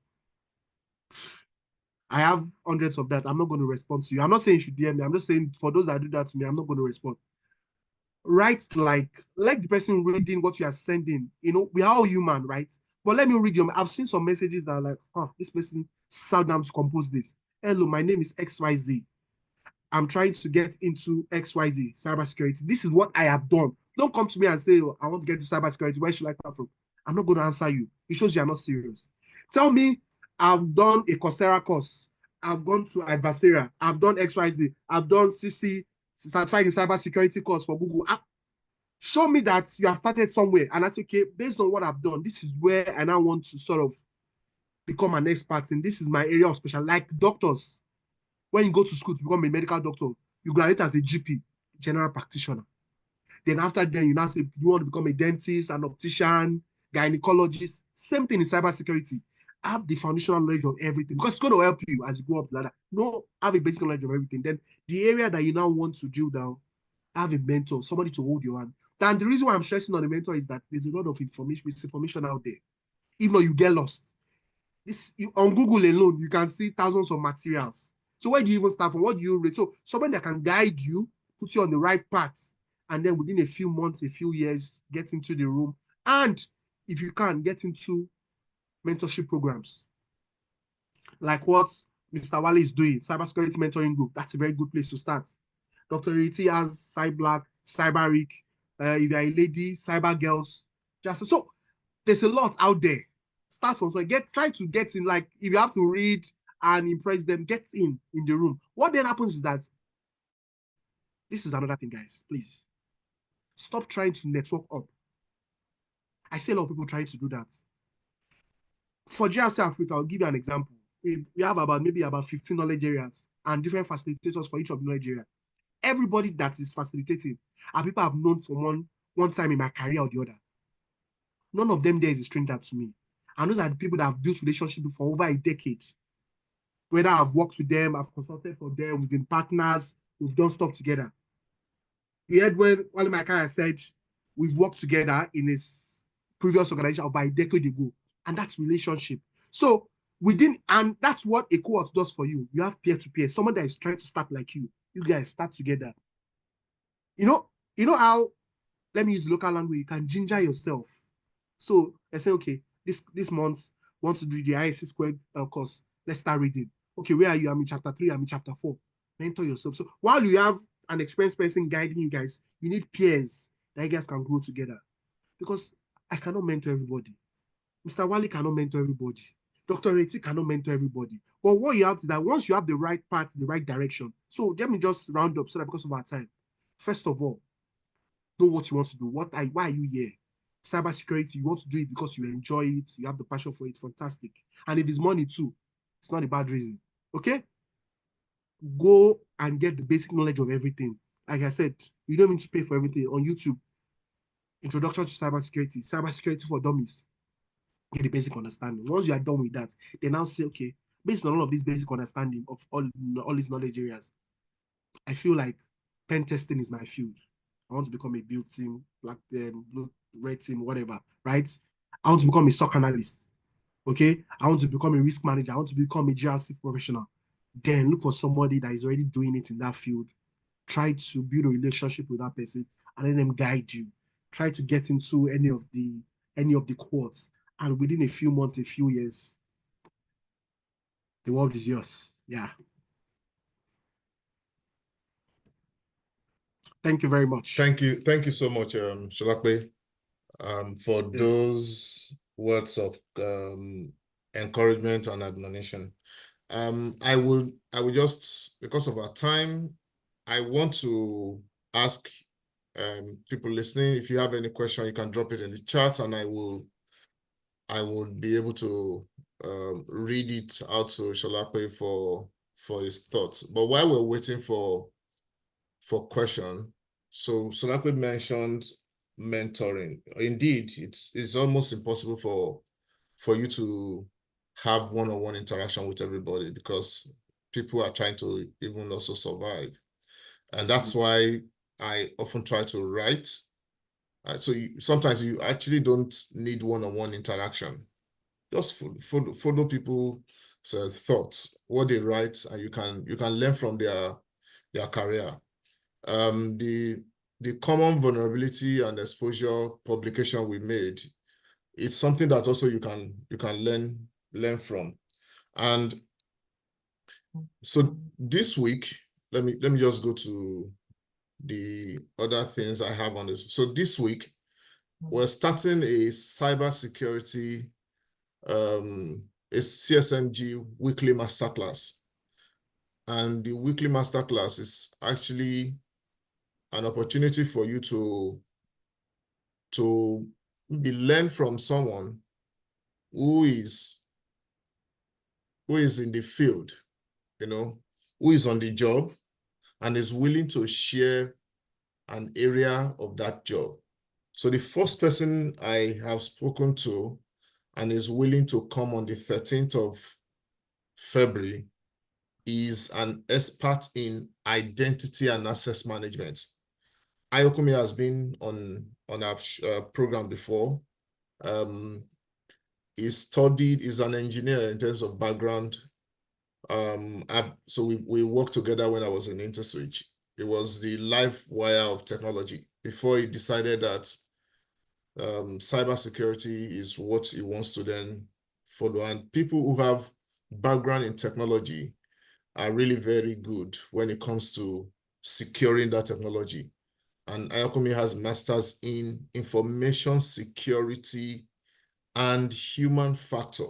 I have hundreds of that. I'm not going to respond to you. I'm not saying you should DM me. I'm just saying for those that do that to me, I'm not going to respond. Write like the person reading what you are sending. We are all human, right? But let me read you. I've seen some messages that are like, this person sat down to compose this. Hello, my name is XYZ. I'm trying to get into XYZ, cybersecurity. This is what I have done. Don't come to me and say, oh, I want to get into cybersecurity. Where should I start from? I'm not going to answer you. It shows you are not serious. Tell me, I've done a Coursera course. I've gone to Adversarial. I've done XYZ. I've done CC, certified in cybersecurity course for Google. Show me that you have started somewhere. And I say, okay, based on what I've done, this is where I now want to sort of become an expert in. This is my area of special. Like doctors, when you go to school to become a medical doctor, you graduate as a GP, general practitioner. Then after then, you now say, you want to become a dentist, an optician, gynecologist. Same thing in cybersecurity. Have the foundational knowledge of everything, because it's going to help you as you go up the ladder. No, have a basic knowledge of everything. Then the area that you now want to drill down, have a mentor, somebody to hold your hand. And the reason why I'm stressing on the mentor is that there's a lot of misinformation out there. Even though you get lost, on Google alone, you can see thousands of materials. So where do you even start from? What do you read? So somebody that can guide you, put you on the right path, and then within a few months, a few years, get into the room. And if you can, get into mentorship programs like what Mr. Wally is doing, Cybersecurity Mentoring Group. That's a very good place to start. Dr. Riti has Cyberlac, Cyberic. If you're a lady, Cyber Girls. Just so there's a lot out there. Start from so try to get in. Like if you have to read and impress them, get in the room. What then happens is that this is another thing, guys. Please stop trying to network up. I see a lot of people trying to do that. For GRC Africa, I'll give you an example. We have maybe about 15 knowledge areas and different facilitators for each of the knowledge area. Everybody that is facilitating are people I've known from one time in my career or the other. None of them there is a stranger to me. And those are the people that have built relationships for over a decade. Whether I've worked with them, I've consulted for them, we've been partners, we've done stuff together. You heard when one of my guys said, we've worked together in his previous organization about a decade ago. And that's relationship. So and that's what a cohort does for you. You have peer-to-peer, someone that is trying to start like you. You guys start together. You know how, let me use local language, you can ginger yourself. So I say, okay, this month, want to do the ISC squared course. Let's start reading. Okay, where are you? I'm in chapter 3, I'm in chapter 4. Mentor yourself. So while you have an experienced person guiding you guys, you need peers that you guys can grow together. Because I cannot mentor everybody. Mr. Wally cannot mentor everybody. Dr. Reti cannot mentor everybody. But what you have is that once you have the right path, the right direction. So let me just round up so that because of our time. First of all, know what you want to do. Why are you here? Cybersecurity, you want to do it because you enjoy it, you have the passion for it, fantastic. And if it's money too, it's not a bad reason. Okay? Go and get the basic knowledge of everything. Like I said, you don't need to pay for everything on YouTube. Introduction to cybersecurity, cybersecurity for dummies. Get the basic understanding. Once you are done with that, they now say, okay, based on all of this basic understanding of all these knowledge areas, I feel like pen testing is my field. I want to become a build team, black team, blue, red team, whatever, right? I want to become a SOC analyst. Okay. I want to become a risk manager. I want to become a GRC professional. Then look for somebody that is already doing it in that field. Try to build a relationship with that person and let them guide you. Try to get into any of the quotes. And within a few months, a few years, the world is yours. Yeah. Thank you very much. Thank you so much, Sholape, for Yes. those words of encouragement and admonition. I would just, because of our time, I want to ask people listening, if you have any question, you can drop it in the chat, and I will be able to read it out to Sholape for his thoughts. But while we're waiting for question, so Sholape mentioned mentoring. Indeed, it's almost impossible for you to have one-on-one interaction with everybody because people are trying to even also survive. And that's why I often try to write. So sometimes you actually don't need one-on-one interaction. Just follow people's thoughts, what they write, and you can learn from their career. The common vulnerability and exposure publication we made, it's something that also you can learn from. And so this week, let me just go to the other things I have on this. So this week, we're starting a cybersecurity, a CSMG weekly masterclass. And the weekly masterclass is actually an opportunity for you to be learn from someone who is in the field, who is on the job and is willing to share an area of that job. So the first person I have spoken to and is willing to come on the 13th of February is an expert in identity and access management. Ayokumi has been on our program before. He studied, is an engineer in terms of background. So we worked together when I was in InterSwitch. It was the live wire of technology before he decided that cybersecurity is what he wants to then follow. And people who have background in technology are really very good when it comes to securing that technology. And Ayokumi has masters in information security and human factor.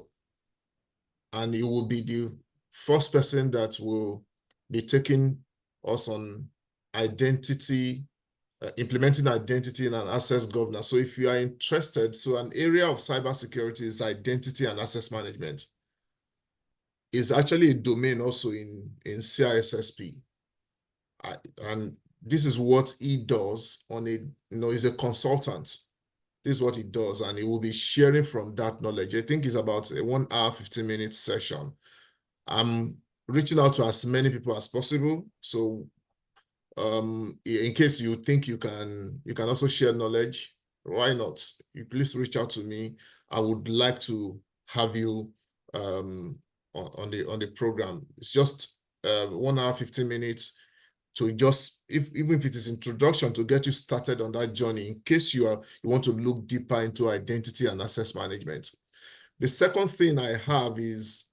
And he will be the first person that will be taking us on identity, implementing identity and access governance. So if you are interested, so an area of cybersecurity is identity and access management. Is actually a domain also in CISSP. And this is what he does on a, he's a consultant. This is what he does, and he will be sharing from that knowledge. I think it's about a 1 hour, 15-minute session. I'm reaching out to as many people as possible. So in case you think you can also share knowledge, why not? You please reach out to me. I would like to have you on the program. It's just 1 hour, 15 minutes to just, even if it is introduction, to get you started on that journey in case you want to look deeper into identity and access management. The second thing I have is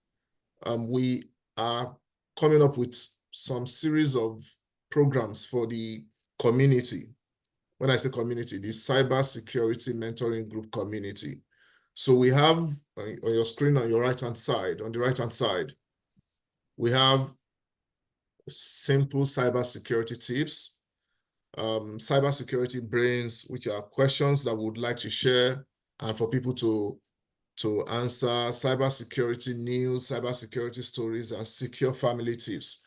we are coming up with some series of programs for the community. When I say community, the Cybersecurity Mentoring Group community. So we have on your screen on your right-hand side, we have simple cybersecurity tips, cybersecurity brains, which are questions that we would like to share and for people to answer, cybersecurity news, cybersecurity stories, and secure family tips.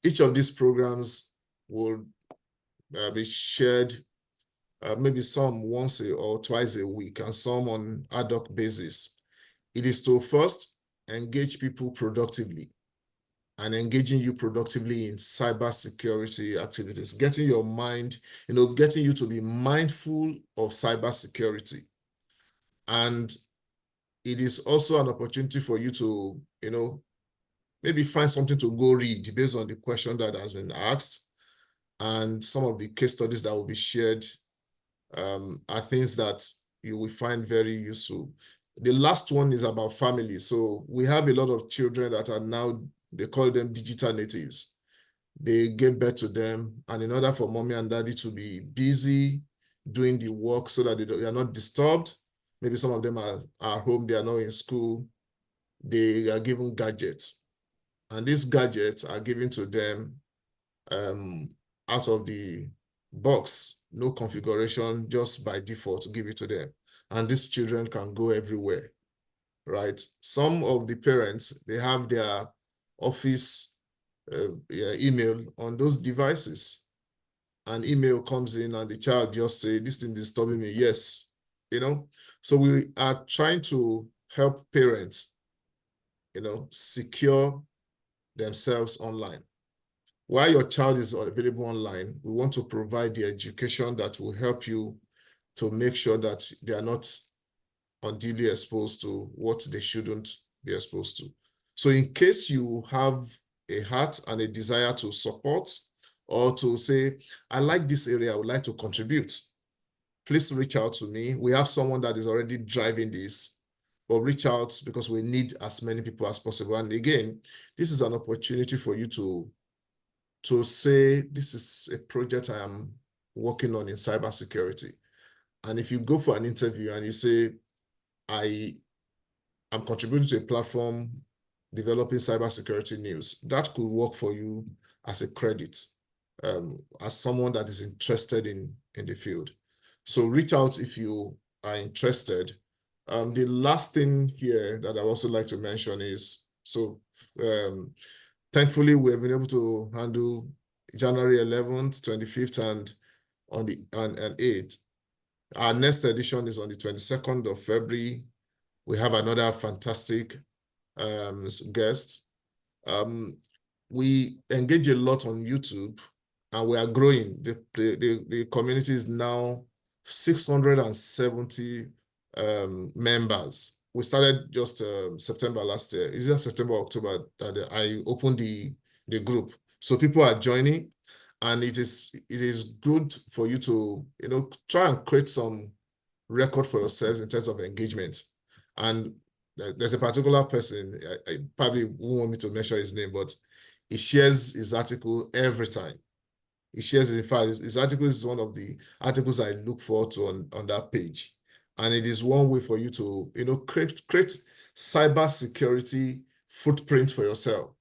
Each of these programs will be shared, maybe some once or twice a week, and some on ad hoc basis. It is to first engage people productively, and engaging you productively in cybersecurity activities, getting your mind, getting you to be mindful of cybersecurity. And it is also an opportunity for you to, maybe find something to go read based on the question that has been asked. And some of the case studies that will be shared are things that you will find very useful. The last one is about family. So we have a lot of children that are now, they call them digital natives. They give birth to them, and in order for mommy and daddy to be busy doing the work so that they are not disturbed, maybe some of them are home, they are not in school, they are given gadgets. And these gadgets are given to them out of the box, no configuration, just by default, give it to them. And these children can go everywhere, right? Some of the parents, they have their office email on those devices. An email comes in and the child just say, this thing is disturbing me. Yes, So we are trying to help parents, secure themselves online. While your child is available online, we want to provide the education that will help you to make sure that they are not unduly exposed to what they shouldn't be exposed to. So in case you have a heart and a desire to support or to say, I like this area, I would like to contribute, please reach out to me. We have someone that is already driving this, but reach out because we need as many people as possible. And again, this is an opportunity for you to say, this is a project I am working on in cybersecurity. And if you go for an interview and you say, I'm contributing to a platform developing cybersecurity news, that could work for you as a credit, as someone that is interested in the field. So reach out if you are interested. The last thing here that I also like to mention is, so thankfully we have been able to handle January 11th, 25th, and on the and 8th. Our next edition is on the 22nd of February. We have another fantastic guest. We engage a lot on YouTube, and we are growing. The community is now 670 members. We started just September last year. Is it September, October that I opened the group? So people are joining, and it is good for you to try and create some record for yourselves in terms of engagement. And there's a particular person, I probably won't want me to mention his name, but he shares his article every time. He shares, in fact, his article is one of the articles I look forward to on that page. And it is one way for you to create cybersecurity footprint for yourself.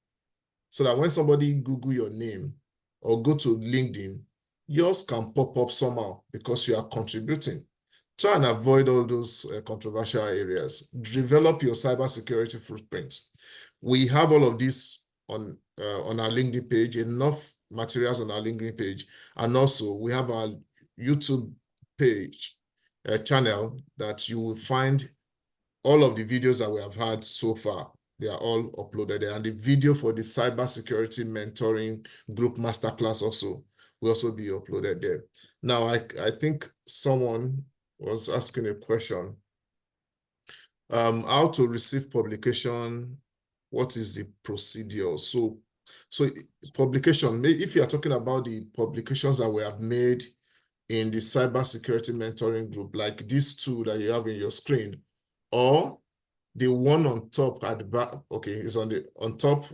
So that when somebody Google your name or go to LinkedIn, yours can pop up somehow because you are contributing. Try and avoid all those controversial areas. Develop your cybersecurity footprint. We have all of this on our LinkedIn page, enough materials on our LinkedIn page. And also we have our YouTube page, channel that you will find all of the videos that we have had so far. They are all uploaded there. And the video for the Cybersecurity Mentoring Group Masterclass also will also be uploaded there. Now, I think someone was asking a question. How to receive publication, what is the procedure? So publication, if you are talking about the publications that we have made in the Cybersecurity Mentoring Group, like these two that you have in your screen, or the one on top at the back, okay, is on top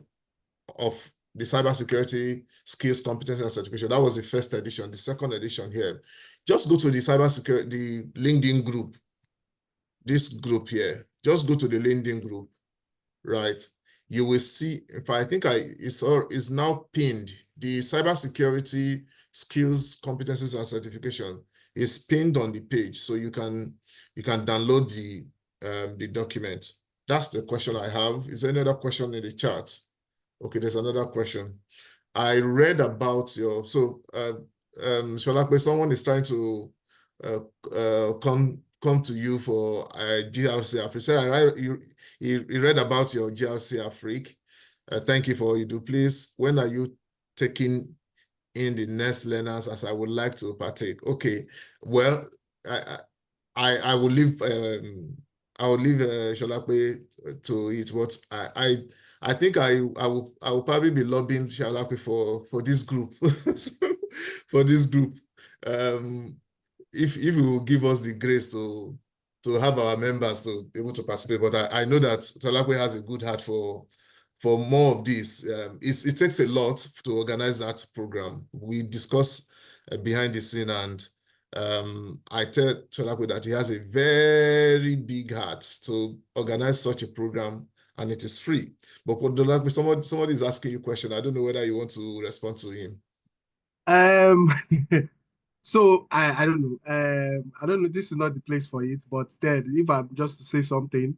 of the cybersecurity skills, competence, and certification. That was the first edition. The second edition here, just go to the cybersecurity, the LinkedIn group, this group here. Just go to the LinkedIn group, right? You will see, if I think it's now pinned, the cybersecurity skills, competencies, and certification is pinned on the page, so you can download the document. That's the question I have. Is there another question in the chat? Okay, there's another question. I read about your, so Sholape, someone is trying to come to you for GRC Afrique. So he read about your GRC Afrique. Thank you for all you do. Please, when are you taking in the next learners, as I would like to partake? Okay, well, I will leave Sholape to it, but I think I will probably be lobbying Shalapi for this group, for this group. If you will give us the grace to have our members to be able to participate, but I know that Shalapi has a good heart for more of this. It takes a lot to organize that program. We discuss behind the scene, and I tell Shalapi that he has a very big heart to organize such a program, and it is free. But somebody is asking you a question. I don't know whether you want to respond to him. So I don't know. I don't know. This is not the place for it. But then, if I'm just to say something,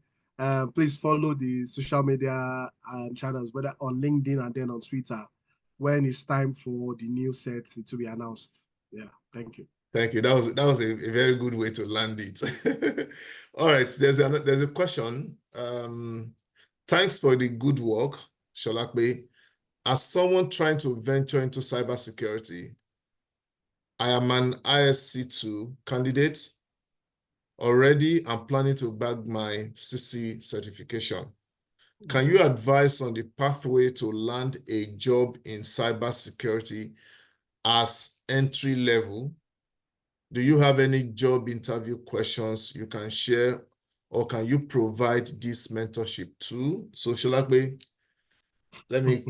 please follow the social media channels, whether on LinkedIn and then on Twitter, when it's time for the new set to be announced. Yeah, thank you. Thank you. That was a very good way to land it. All right. There's a question. Thanks for the good work, Sholakbe. As someone trying to venture into cybersecurity, I am an ISC2 candidate already. I'm planning to bag my CC certification. Can you advise on the pathway to land a job in cybersecurity as entry level? Do you have any job interview questions you can share, or can you provide this mentorship too? So Sholakbe, let me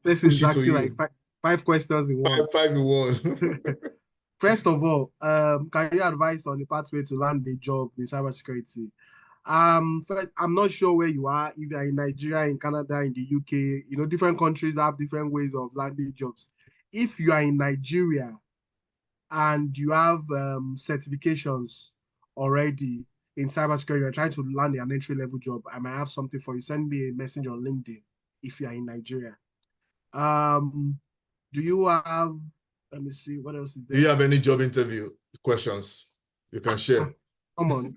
This push is it to actually you. like five questions in one. Five in one. First of all, can you advise on the pathway to land a job in cybersecurity? First, I'm not sure where you are, if you're in Nigeria, in Canada, in the UK, different countries have different ways of landing jobs. If you are in Nigeria and you have certifications already in cybersecurity, you're trying to land an entry-level job, I might have something for you. Send me a message on LinkedIn if you are in Nigeria. Do you have, let me see, what else is there? Do you have any job interview questions you can share? Come on.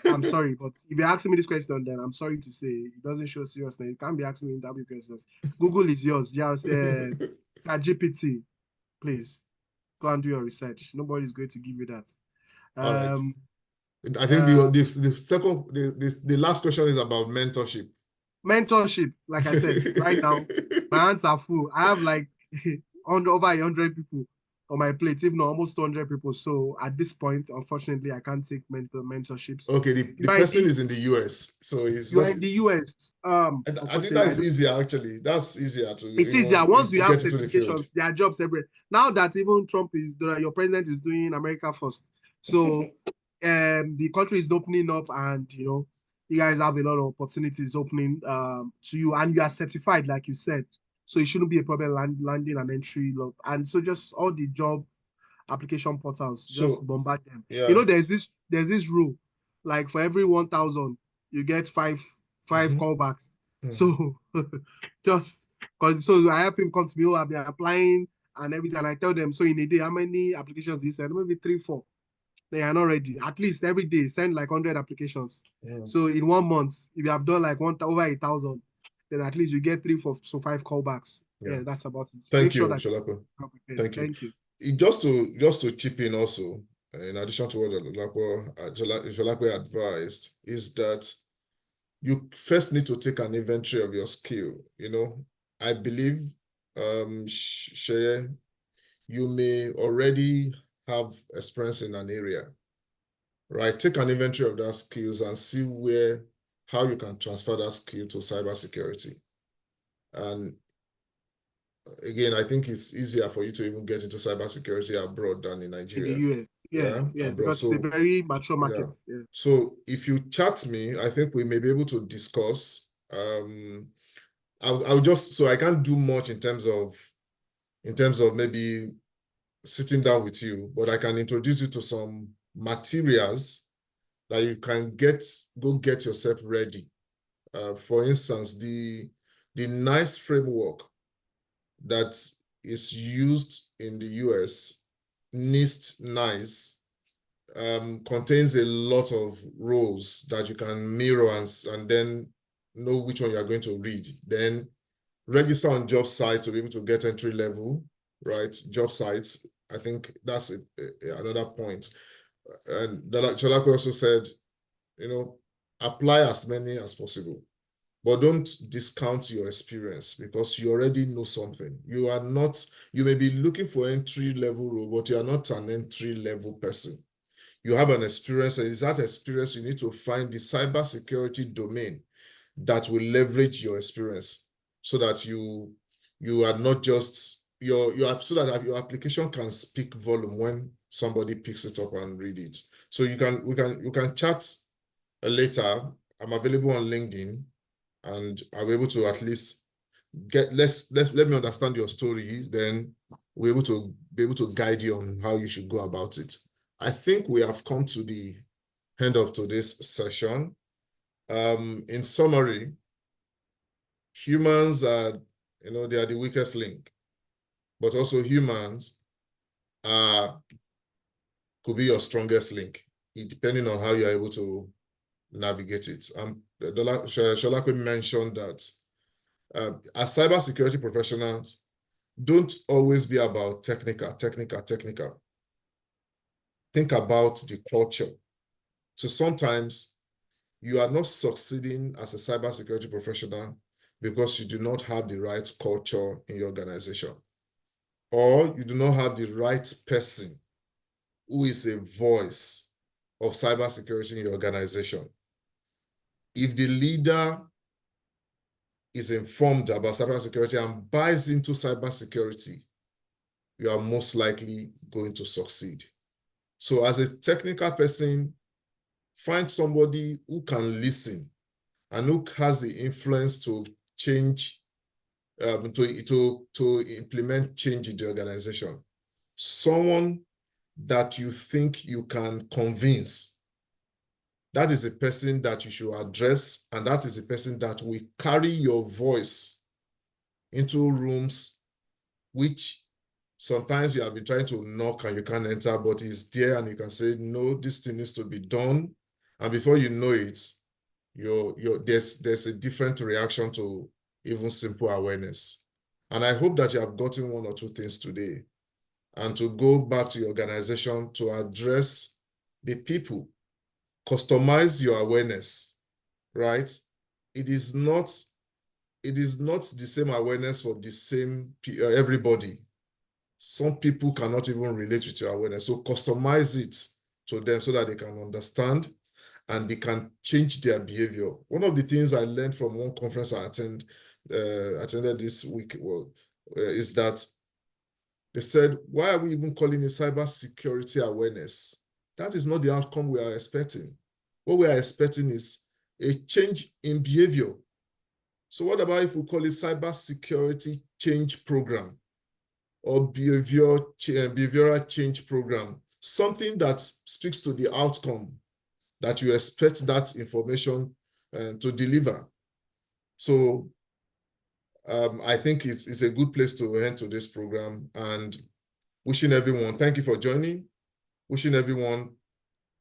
I'm sorry, but if you're asking me this question, then I'm sorry to say it doesn't show seriousness. You can't be asking me interview questions. Google is yours. Just GPT, please go and do your research. Nobody's going to give you that. All right. I think the last question is about mentorship. Mentorship, like I said, right now, my hands are full. I have like over 100 people on my plate, even almost 200 people. So at this point, unfortunately, I can't take mentorships. Okay, the person is in the US, so it's you not. are in the US. I think that's easier actually. That's easier to it's easier once you to have get into the field. certifications. There are jobs everywhere. Now that even Trump is doing, your president is doing America first. So the country is opening up, and you guys have a lot of opportunities opening to you, and you are certified, like you said. So it shouldn't be a problem landing an entry lot. And so just all the job application portals, just bombard them. Yeah. There's this rule, like for every 1,000, you get five callbacks. So just because I have people come to me, I've been applying and everything, and I tell them, so in a day, how many applications do you send? Maybe 3, 4. They are not ready. At least every day, send like 100 applications. So in 1 month, if you have done like over 1,000, then at least you get 3, 4, so 5 callbacks. Yeah, that's about it. Thank you, Sholape. Thank you. Just to chip in also, in addition to what Sholape advised, is that you first need to take an inventory of your skill. I believe, Sheye, you may already have experience in an area, right? Take an inventory of that skills and see how you can transfer that skill to cybersecurity. And again, I think it's easier for you to even get into cybersecurity abroad than in Nigeria. In the US. Yeah, because it's a very mature market. Yeah. So if you chat me, I think we may be able to discuss. I'll just, so I can't do much in terms of maybe sitting down with you, but I can introduce you to some materials that you can go get yourself ready. For instance, the NICE framework that is used in the US, NICE, contains a lot of roles that you can mirror and then know which one you are going to read. Then register on job sites to be able to get entry level, right? Job sites. I think that's another point. And Sholape also said, apply as many as possible, but don't discount your experience because you already know something. You may be looking for entry level role, but you are not an entry level person. You have an experience, and it's that experience you need to find the cybersecurity domain that will leverage your experience so that you are not just so that your application can speak volume when somebody picks it up and read it. So you can chat later. I'm available on LinkedIn, and I'll be able to at least let me understand your story. Then we're be able to guide you on how you should go about it. I think we have come to the end of today's session. In summary, humans are, they are the weakest link, but also humans could be your strongest link, depending on how you're able to navigate it. Sholape mentioned that as cybersecurity professionals, don't always be about technical. Think about the culture. So sometimes you are not succeeding as a cybersecurity professional because you do not have the right culture in your organization, or you do not have the right person who is a voice of cybersecurity in your organization. If the leader is informed about cybersecurity and buys into cybersecurity, you are most likely going to succeed. So as a technical person, find somebody who can listen and who has the influence to change, to implement change in the organization. Someone that you think you can convince. That is a person that you should address, and that is a person that will carry your voice into rooms which sometimes you have been trying to knock and you can't enter, but it's there and you can say, no, this thing needs to be done. And before you know it, there's a different reaction to even simple awareness. And I hope that you have gotten one or two things today, and to go back to your organization to address the people. Customize your awareness, right? It is not the same awareness for the same everybody. Some people cannot even relate with your awareness. So customize it to them so that they can understand and they can change their behavior. One of the things I learned from one conference I attended this week is that they said, why are we even calling it cybersecurity awareness? That is not the outcome we are expecting. What we are expecting is a change in behavior. So what about if we call it cybersecurity change program or behavioral change program? Something that speaks to the outcome that you expect that information to deliver. So I think it's a good place to end to this program, and wishing everyone, thank you for joining. Wishing everyone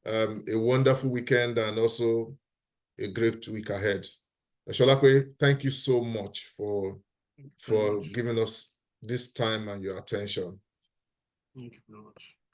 a wonderful weekend and also a great week ahead. Oluwasolape, thank you so much for giving us this time and your attention. Thank you very much.